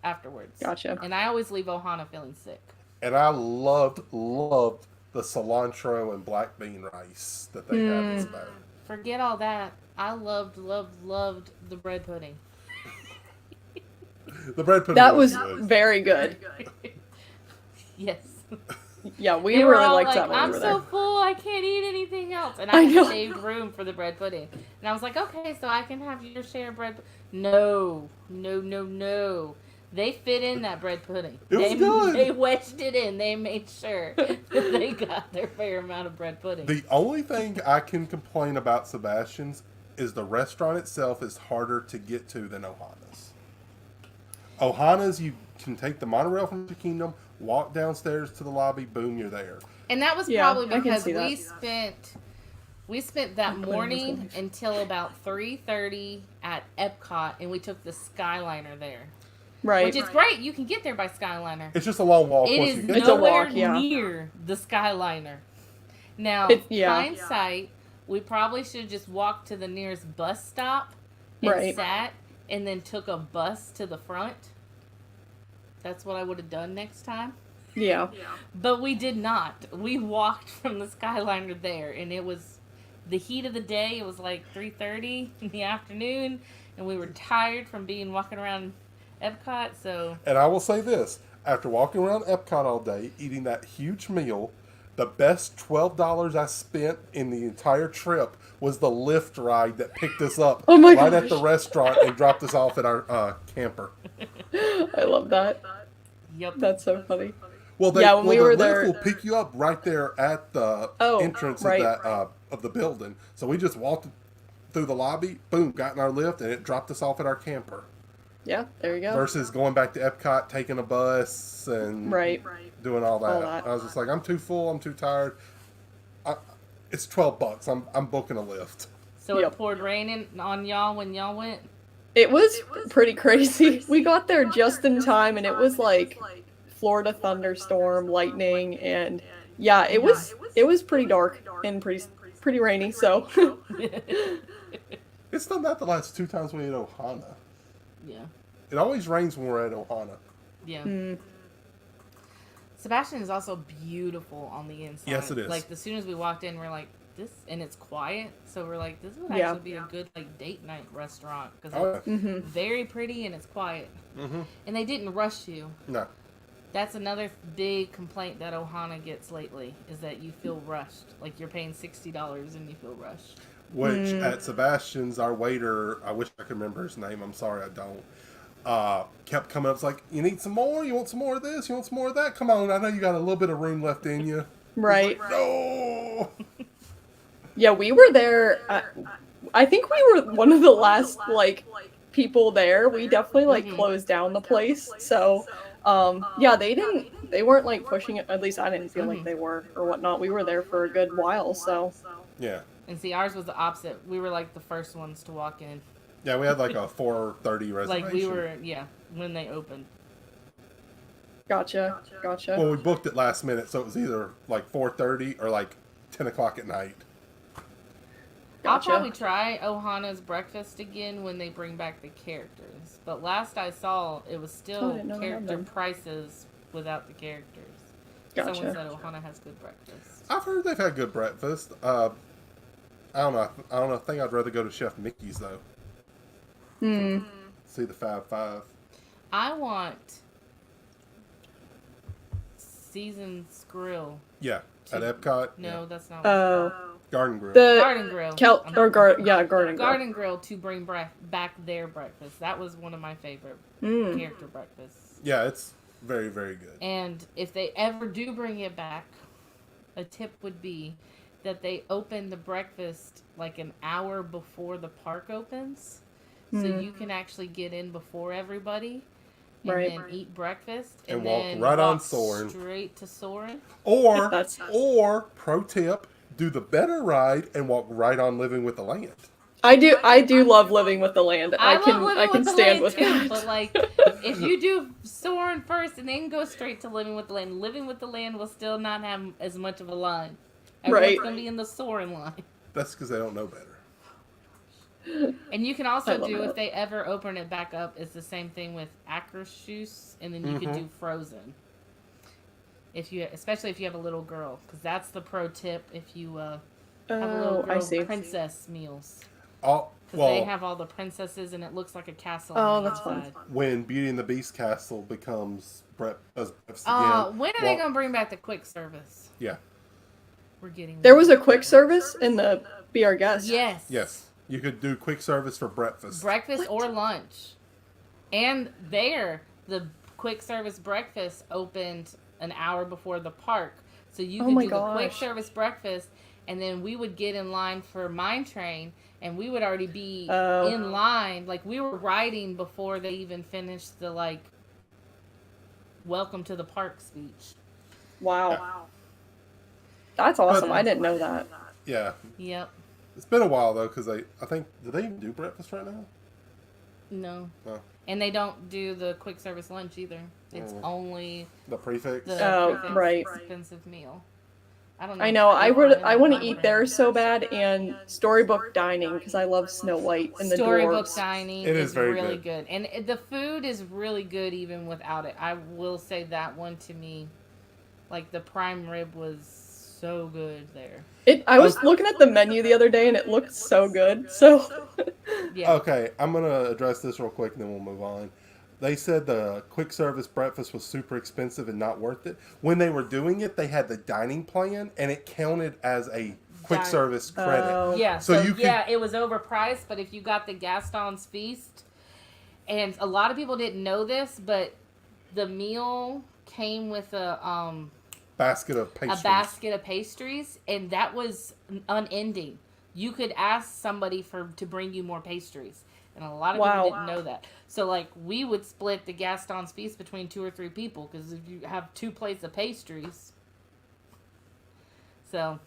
afterwards. Gotcha. And I always leave Ohana feeling sick. And I loved the cilantro and black bean rice that they have in Spain. Forget all that. I loved the bread pudding. The bread pudding That was good. very good. Yes. Yeah, we They were really all liked like, that when I'm we were so there. full, I can't eat anything else. And I I know. saved room for the bread pudding. And I was like, okay, so I can have your share of bread. No. They fit in that bread pudding. It was good. They wedged it in. They made sure that they got their fair amount of bread pudding. The only thing I can complain about Sebastian's is the restaurant itself is harder to get to than Ohana's. Ohana's, you can take the monorail from the Kingdom, walk downstairs to the lobby, boom, you're there. And that was Yeah, probably I can because see that. we spent that pudding was morning delicious. until about 3:30 at Epcot, and we took the Skyliner there. Right. Which is great. You can get there by Skyliner. It's just a long walk. It once is you get It's a there. nowhere walk, yeah. near the Skyliner. Now, Yeah. hindsight, we probably should have just walked to the nearest bus stop and Right. sat and then took a bus to the front. That's what I would have done next time. Yeah. But we did not. We walked from the Skyliner there, and it was the heat of the day. It was like 3:30 in the afternoon, and we were tired from walking around Epcot, so... And I will say this, after walking around Epcot all day, eating that huge meal, the best $12 I spent in the entire trip was the Lyft ride that picked us up Oh my right at gosh. the restaurant and dropped us off at our camper. I love that. Yep. That's so funny. Well, Yeah, when we the were Lyft there- will pick you up right there at the Oh, entrance right. of that of the building. So we just walked through the lobby, boom, got in our Lyft, and it dropped us off at our camper. Yeah, there you go. Versus going back to Epcot, taking a bus, and Right. doing all that. All that. I was just like, I'm too full, I'm too tired. It's $12. I'm booking a Lyft. So Yep. it poured rain on y'all when y'all went? It was pretty crazy. We got there just in time, and it was like Florida thunderstorm, lightning, and yeah, it was pretty dark and pretty rainy. So It's done that the last 2 times we ate Ohana. Yeah. It always rains when we're at Ohana. Yeah. mm, Sebastian is also beautiful on the inside. Yes, it is. Like, as soon as we walked in, we're like, this, and it's quiet, so we're like, this would Yeah. actually be a good, like, date night restaurant, because Oh, it's yeah. mhm. very pretty and it's quiet. Mm-hmm. And they didn't rush you. No. That's another big complaint that Ohana gets lately, is that you feel rushed. Like, you're paying $60 and you feel rushed. Which at Sebastian's, our waiter, I wish I could remember his name. I'm sorry, I don't. Kept coming up. It's like, you need some more? You want some more of this? You want some more of that? Come on, I know you got a little bit of room left in you. right. No. Yeah, we were there. I think we were one of the last like people there. We definitely like closed down the place. So, yeah, they weren't like pushing it. At least I didn't feel like they were or whatnot. We were there for a good while. So, Yeah. And see, ours was the opposite. We were, like, the first ones to walk in. Yeah, we had like a 4:30 reservation. Like, we were, when they opened. gotcha. Well, we booked it last minute, so it was either like 4:30 or like 10 o'clock at night. Gotcha. I'll probably try Ohana's breakfast again when they bring back the characters. But last I saw, it was Oh, I still didn't know they had character them. prices without the characters. Gotcha. Someone said Ohana has good breakfast. I've heard they've had good breakfast. I don't know. I think I'd rather go to Chef Mickey's though. See the Fab Five. I want Seasons Grill. Yeah, at Epcot. No, yeah. that's not. Oh, Garden Grill. the Garden Grill. Garden Grill. Garden Grill to bring back their breakfast. That was one of my favorite character breakfasts. Yeah, it's very, very good. And if they ever do bring it back, a tip would be that they open the breakfast like an hour before the park opens, so you can actually get in before everybody and Right. then eat breakfast And and walk then right on walk Soarin'. straight to Soarin'. Or, That's- or pro tip, do the better ride and walk right on Living with the Land. I do love living with the land. I can love living I can with the stand land with too, that. but like if you do Soarin' first and then go straight to Living with the Land, Living with the Land will still not have as much of a line. Everyone's Right. gonna be in the Soarin' line. That's because they don't know better. And you can I also love do, that. if they ever open it back up, it's the same thing with Akershus, and then you could do Frozen. If you, especially if you have a little girl, because that's the pro tip. If you have a little I girl, see. princess meals, All, because they well, have all the princesses, and it looks like a castle. Oh, on the that's fun. inside. when Beauty and the Beast castle becomes breakfast again. When are they gonna bring back the quick service? Yeah. We're getting There was a quick service in the Be Our Guest. yes, Yes. You could do quick service for breakfast. breakfast or lunch, and there the quick service breakfast opened an hour before the park, so you Oh could my do the quick gosh. service breakfast, and then we would get in line for Mine Train, and we would already be Oh. in line, like we were riding before they even finished the like welcome to the park speech. Wow. That's awesome. But- I didn't know that. Yeah. Yep. It's been a while though, because I think, do they even do breakfast right now? No. Oh. And they don't do the quick service lunch either. It's Oh. only The prefix? the Oh, prefix right. expensive meal. I don't know. I know. if they want it I in want to the eat Mine there Train. so bad, and Storybook Dining because I love Snow White and the Storybook dwarves. dining It is is very really good. good. And the food is really good even without it. I will say that one to me, like the prime rib was so good there. I was looking at the menu the other day, and it looked so good. So Yeah. Okay, I'm going to address this real quick and then we'll move on. They said the quick service breakfast was super expensive and not worth it. When they were doing it, they had the dining plan and it counted as a quick Dine- service credit. Oh. Yeah, So so, you could- yeah, it was overpriced, but if you got the Gaston's Feast, and a lot of people didn't know this, but the meal came with a Basket of pastries. basket of pastries, and that was unending. You could ask somebody to bring you more pastries, and a lot of Wow. people didn't know that. So like we would split the Gaston's Feast between 2 or 3 people, because if you have 2 plates of pastries, so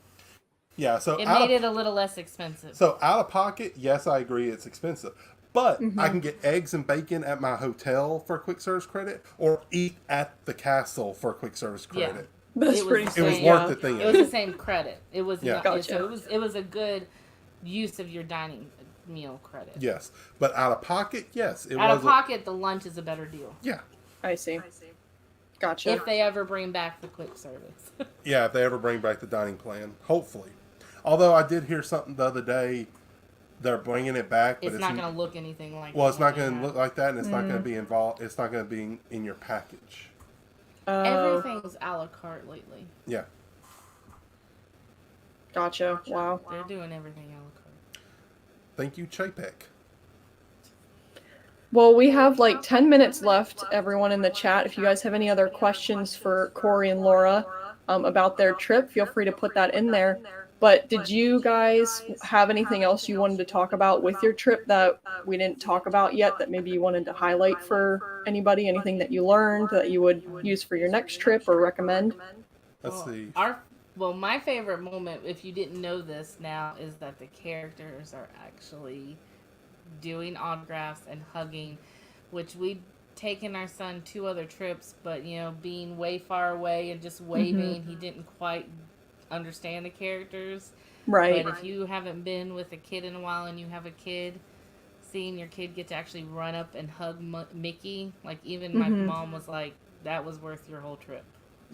Yeah, so it out made of, it a little less expensive. so out of pocket, yes, I agree it's expensive. But Mm-hmm. I can get eggs and bacon at my hotel for a quick service credit or eat at the castle for a quick service Yeah. credit. that's It was pretty. the It was same. worth it then. It was the same credit. It was Yeah. not, Gotcha. so it was a good use of your dining meal credit. Yes. But out of pocket, yes. It Out was of pocket, the lunch is a better deal Yeah. I see. Gotcha. if they ever bring back the quick service. Yeah, if they ever bring back the dining plan. Hopefully. Although I did hear something the other day, they're bringing it back, but It's not going to look anything like. well, it's the not one they going to have. look like that, and it's not going to be involved. It's not going to be in your package. Oh, Everything's a la carte lately. Yeah. gotcha. Wow. They're doing everything a la carte. Thank you, Chapek. Well, we have like 10 minutes left, everyone in the chat. If you guys have any other questions for Corey and Laura about their trip, feel free to put that in there. But did you guys have anything else you wanted to talk about with your trip that we didn't talk about yet that maybe you wanted to highlight for anybody? Anything that you learned that you would use for your next trip or recommend? Let's see. My favorite moment, if you didn't know this now, is that the characters are actually doing autographs and hugging, which we'd taken our son 2 other trips, but being way far away and just waving, he didn't quite understand the characters. Right. But if you haven't been with a kid in a while and you have a kid, seeing your kid get to actually run up and hug Mickey, like even my mom was like, that was worth your whole trip.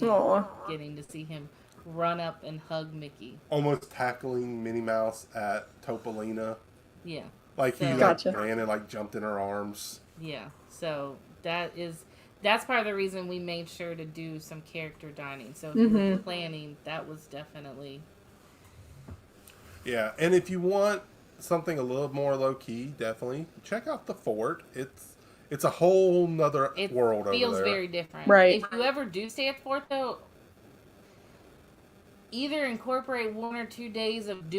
Aw. Getting to see him run up and hug Mickey. Almost tackling Minnie Mouse at Topolina. Yeah. Like he So- Gotcha. ran and jumped in her arms. Yeah. So that's part of the reason we made sure to do some character dining. So if you were planning, that was definitely. Yeah, and if you want something a little more low key, definitely check out the fort. It's a whole nother It world over feels there. very different. Right. If you ever do stay at Fort, though, either incorporate 1 or 2 days of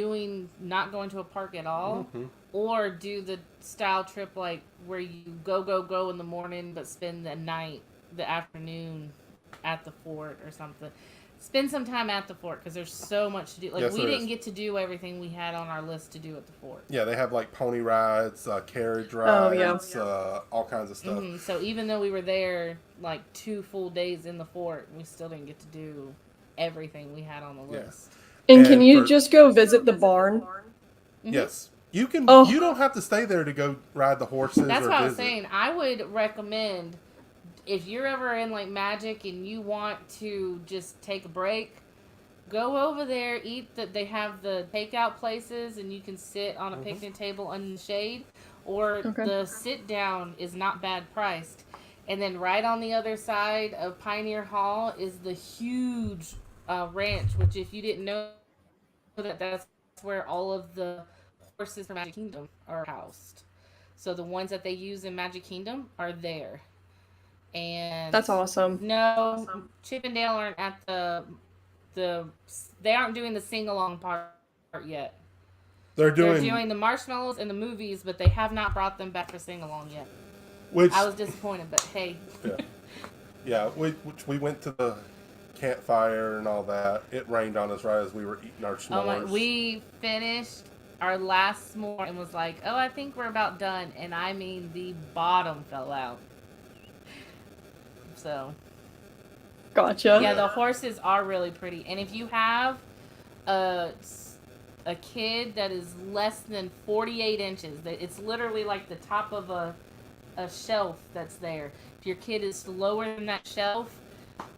not going to a park at all, or do the style trip like where you go in the morning but spend the afternoon at the fort or something. Spend some time at the fort because there's so much to do. Like Yes, we there didn't is. get to do everything we had on our list to do at the fort. Yeah, they have like pony rides, carriage Oh yeah. rides, all kinds of stuff. So even though we were there like 2 full days in the fort, we still didn't get to do everything we had on the Yeah. list. And can And you for just go visit the barn? yes, you can. Oh. You don't have to stay there to go ride the horses That's or what I was visit. saying. I would recommend if you're ever in like Magic and you want to just take a break, go over there, eat that they have the takeout places and you can sit on a picnic table in the shade, or Okay. the sit down is not bad priced. And then right on the other side of Pioneer Hall is the huge ranch, which if you didn't know that's where all of the horses from Magic Kingdom are housed. So the ones that they use in Magic Kingdom are there. And That's awesome. no, Chip and Dale aren't at the they aren't doing the sing along part yet. They're They're doing doing the marshmallows and the movies, but they have not brought them back for sing along yet. which I was disappointed, but hey. yeah, yeah. Which we went to the campfire and all that. It rained on us right as we were eating our Oh my, s'mores. we finished our last s'more and was like, oh, I think we're about done. And I mean, the bottom fell out. So, Gotcha. yeah, the horses are really pretty. And if you have a, a kid that is less than 48 inches, it's literally like the top of a shelf that's there. If your kid is lower than that shelf,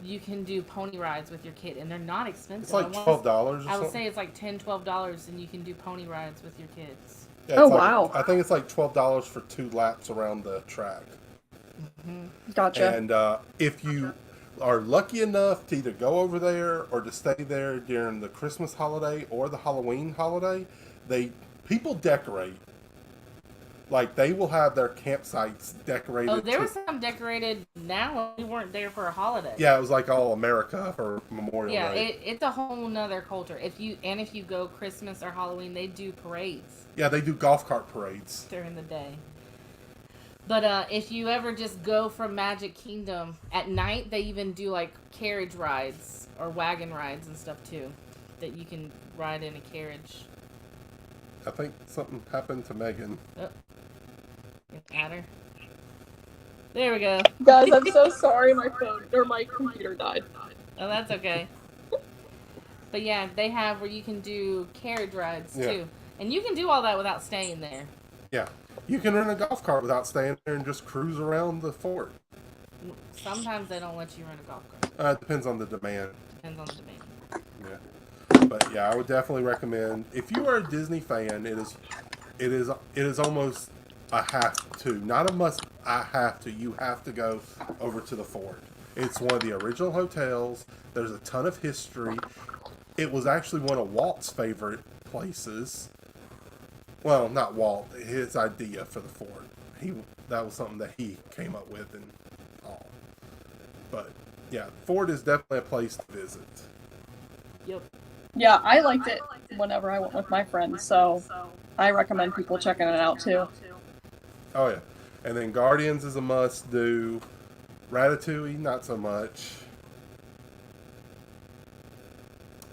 you can do pony rides with your kid, and they're not expensive. It's like $12. I would say it's like $10-12, and you can do pony rides with your kids. Yeah, Oh, it's like, wow. I think it's like $12 for 2 laps around the track. Gotcha. And if you are lucky enough to either go over there or to stay there during the Christmas holiday or the Halloween holiday, people decorate. Like they will have their campsites decorated. Oh, there was some decorated now. We weren't there for a holiday. Yeah, it was like all America for Memorial Yeah, Day. it's a whole nother culture. If you go Christmas or Halloween, they do parades Yeah, they do golf cart parades. during the day. But if you ever just go from Magic Kingdom at night, they even do like carriage rides or wagon rides and stuff too, that you can ride in a carriage. I think something happened to Megan. At her. There we go. Guys, I'm so sorry. My phone or my computer died. Oh, that's okay. But yeah, they have where you can do carriage rides too, and you can do all that without staying there. Yeah, you can rent a golf cart without staying there and just cruise around the fort. Sometimes they don't let you rent a golf cart. It depends on the demand. Depends on the demand. Yeah, but yeah, I would definitely recommend if you are a Disney fan. It is almost a have to, not a must. I have to. You have to go over to the fort. It's one of the original hotels. There's a ton of history. It was actually one of Walt's favorite places. Well, not Walt. His idea for the fort. That was something that he came up with and all. But yeah, fort is definitely a place to visit. Yep. Yeah, I liked it whenever I went with my friends, so I recommend people checking it out too. Oh yeah, and then Guardians is a must do. Ratatouille, not so much.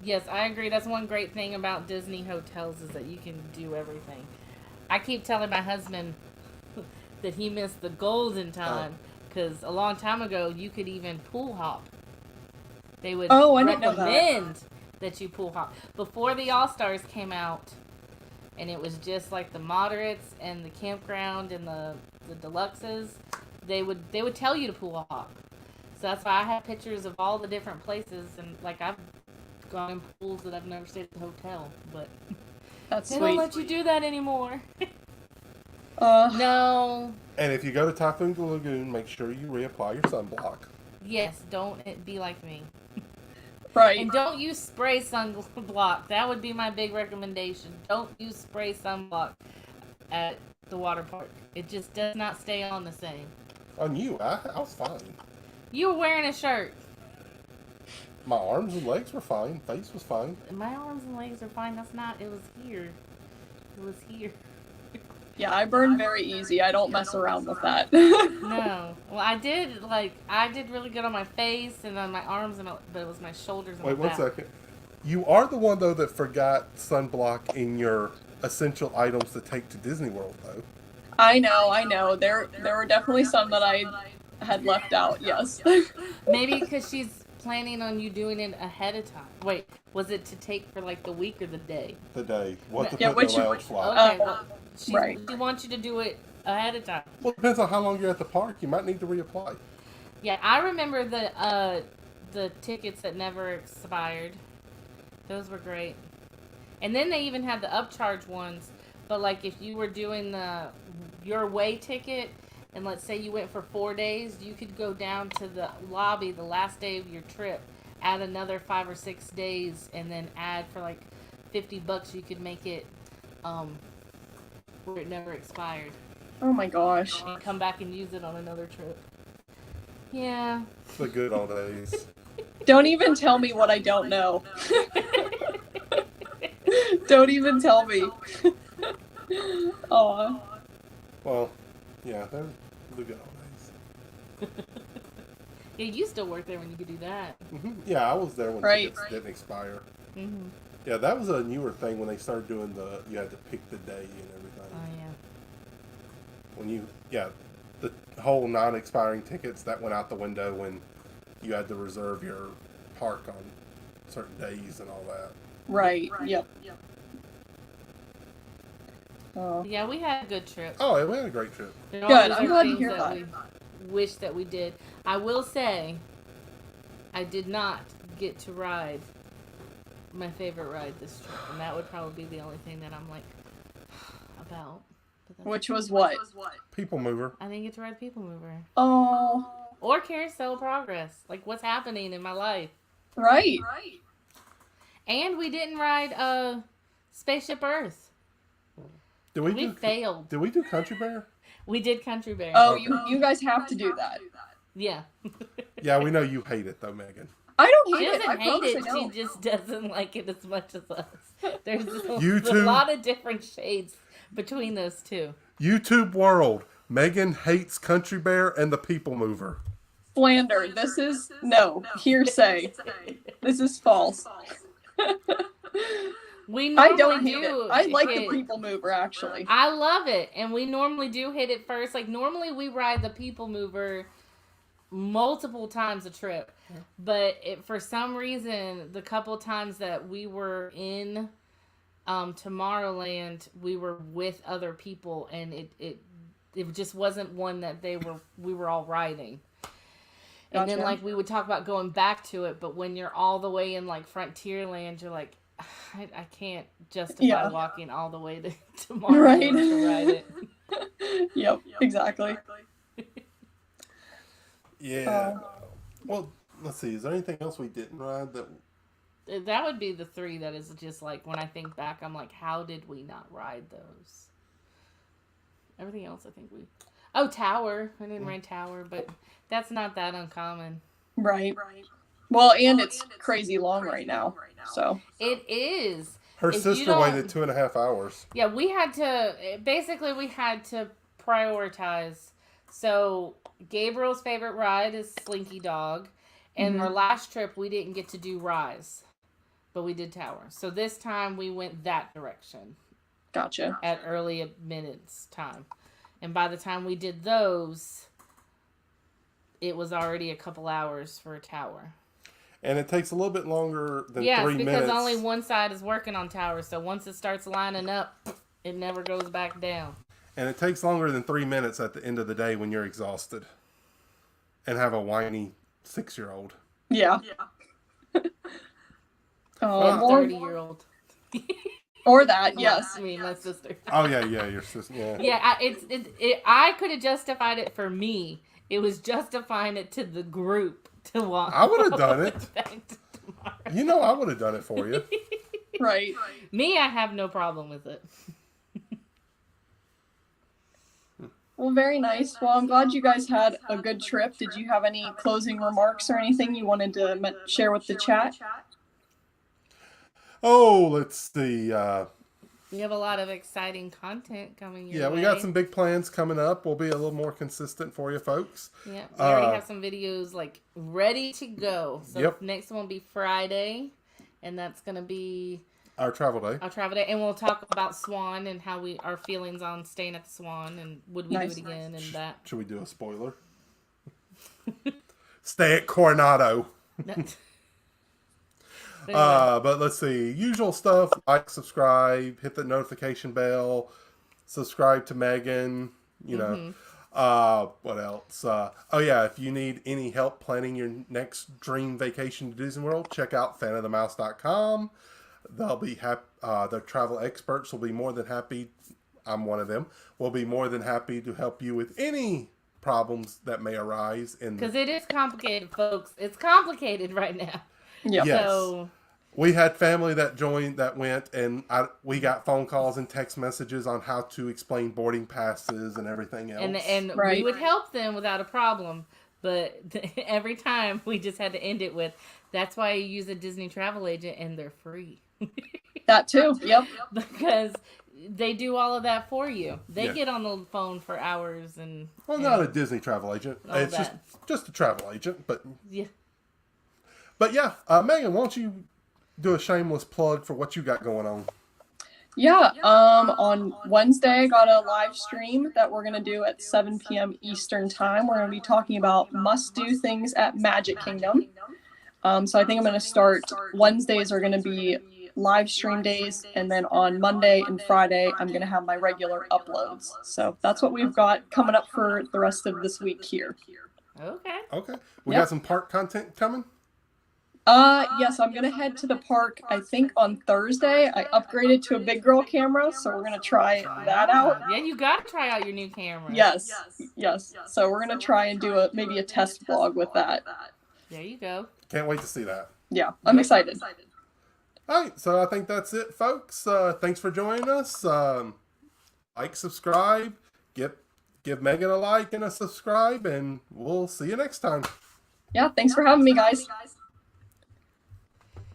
Yes, I agree. That's one great thing about Disney hotels is that you can do everything. I keep telling my husband that he missed the golden time because a long time ago you could even pool hop. They would I didn't know that. recommend that you pool hop before the All Stars came out, and it was just like the moderates and the campground and the deluxes. They would tell you to pool hop. So that's why I have pictures of all the different places, and like I've gone in pools that I've never stayed at the hotel, but That's they sweet. don't let you do that anymore. Uh, No. And if you go to Typhoon Lagoon, make sure you reapply your sunblock. Yes, don't be like me. right. And don't use spray sunblock. That would be my big recommendation. Don't use spray sunblock at the water park. It just does not stay on the same. On you, I was fine. You were wearing a shirt. My arms and legs were fine. Face was fine. My arms and legs are fine. That's not. It was here. It was here. Yeah, I burn very easy. I don't mess around with that. No. Well, I did really good on my face and on my arms, but it was my shoulders and Wait my one back. second. You are the one though that forgot sunblock in your essential items to take to Disney World, though. I know. There were definitely some that I had left out. Yes. Maybe because she's planning on you doing it ahead of time. Wait, was it to take for like the week or the day? The day. What to Yeah, put in which the lounge flop. Okay, well, right. she wants you to do it ahead of time. Well, it depends on how long you're at the park. You might need to reapply. Yeah, I remember the tickets that never expired. Those were great. And then they even had the upcharge ones. But like if you were doing your way ticket, and let's say you went for 4 days, you could go down to the lobby the last day of your trip, add another 5 or 6 days, and then add for like $50. You could make it where it never expired. Oh my gosh. And come back and use it on another trip. Yeah. The good old days. Don't even tell me what I don't know. Don't even tell me. Oh. Well, yeah, they're the good old days. Yeah, you still work there when you could do that. Yeah, I was there when tickets didn't expire. Mm-hmm. Yeah, that was a newer thing when they started doing you had to pick the day and everything. Oh, yeah. The whole non-expiring tickets, that went out the window when you had to reserve your park on certain days and all that. Right. Yep. Oh. Yeah, we had a good trip. Oh, we had a great trip. Good. I'm glad to hear that. We wish that we did. I will say, I did not get to ride my favorite ride this trip, and that would probably be the only thing that I'm like about. Which was what? People Mover. I didn't get to ride People Mover. Oh. Or Carousel of Progress. Like, what's happening in my life? Right. And we didn't ride Spaceship Earth. We failed. Did we do Country Bear? We did Country Bear. Oh, you guys have to do that. Yeah. Yeah, we know you hate it though, Megan. I don't hate it. She doesn't hate it. She just doesn't like it as much as us. There's a lot of different shades between those two. YouTube world. Megan hates Country Bear and the People Mover. Slander. This is hearsay. This is false. I don't hate it. I like the People Mover, actually. I love it. And we normally do hit it first. Like, normally we ride the People Mover multiple times a trip. But for some reason, the couple times that we were in Tomorrowland, we were with other people. And it just wasn't one that we were all riding. And then, like, we would talk about going back to it. But when you're all the way in, like, Frontierland, you're like, I can't justify walking all the way to Tomorrowland to ride it. Yep, exactly. Yeah. Well, let's see. Is there anything else we didn't ride that would be the three that is just like, when I think back, I'm like, how did we not ride those? Everything else, I think Tower. I didn't ride Tower, but that's not that uncommon. Right. Well, and it's crazy long right now. So it is. Her sister waited 2.5 hours. Yeah, we had to prioritize. So Gabriel's favorite ride is Slinky Dog, and our last trip we didn't get to do Rise, but we did Tower. So this time we went that direction. Gotcha. At early minutes time, and by the time we did those, it was already a couple hours for a Tower. And it takes a little bit longer than 3 minutes. Yeah, because only one side is working on Tower. So once it starts lining up, it never goes back down. And it takes longer than 3 minutes at the end of the day when you're exhausted and have a whiny 6-year-old. Yeah. 30-year-old. Or that, yes. I mean, my sister. Oh, yeah, your sister. Yeah. Yeah, I could have justified it for me. It was justifying it to the group. I would have done it. I would have done it for you. Right. Me, I have no problem with it. Well, very nice. Well, I'm glad you guys had a good trip. Did you have any closing remarks or anything you wanted to share with the chat? Oh, let's see. We have a lot of exciting content coming your Yeah, way. we got some big plans coming up. We'll be a little more consistent for you folks. Yeah, we already have some videos like ready to go. So Yep. next one will be Friday, and that's gonna be our travel day. And we'll talk about Swan and how our feelings on staying at the Swan and would we do it again and that. Should we do a spoiler? Stay at Coronado. But let's see. Usual stuff. Like, subscribe, hit the notification bell, subscribe to Megan. You know. What else? Oh yeah, if you need any help planning your next dream vacation to Disney World, check out fanofthemouse.com. They'll be happy. The travel experts will be more than happy. I'm one of them. Will be more than happy to help you with any problems that may arise. Because it is complicated, folks. It's complicated right now. Yeah. Yes. So we had family that went, and we got phone calls and text messages on how to explain boarding passes and everything else. And we would help them without a problem, but every time we just had to end it with, that's why you use a Disney travel agent and they're free. That too, yep. Because they do all of that for you. They get on the phone for hours and... Well, not a Disney travel agent. It's just a travel agent, but... Yeah. But yeah, Megan, why don't you do a shameless plug for what you got going on? Yeah, on Wednesday I got a live stream that we're going to do at 7 p.m. Eastern time. We're going to be talking about must-do things at Magic Kingdom. So I think I'm going to start, Wednesdays are going to be live stream days, and then on Monday and Friday I'm going to have my regular uploads. So that's what we've got coming up for the rest of this week here. Okay. We got some park content coming? Yes, I'm gonna head to the park, I think on Thursday. I upgraded to a big girl camera, so we're gonna try that out. Yeah, you gotta try out your new camera. Yes. So we're gonna try and do maybe a test vlog with that. There you go. Can't wait to see that. Yeah, I'm excited. All right, so I think that's it, folks. Thanks for joining us. Like, subscribe, give Megan a like and a subscribe, and we'll see you next time. Yeah, thanks for having me, guys.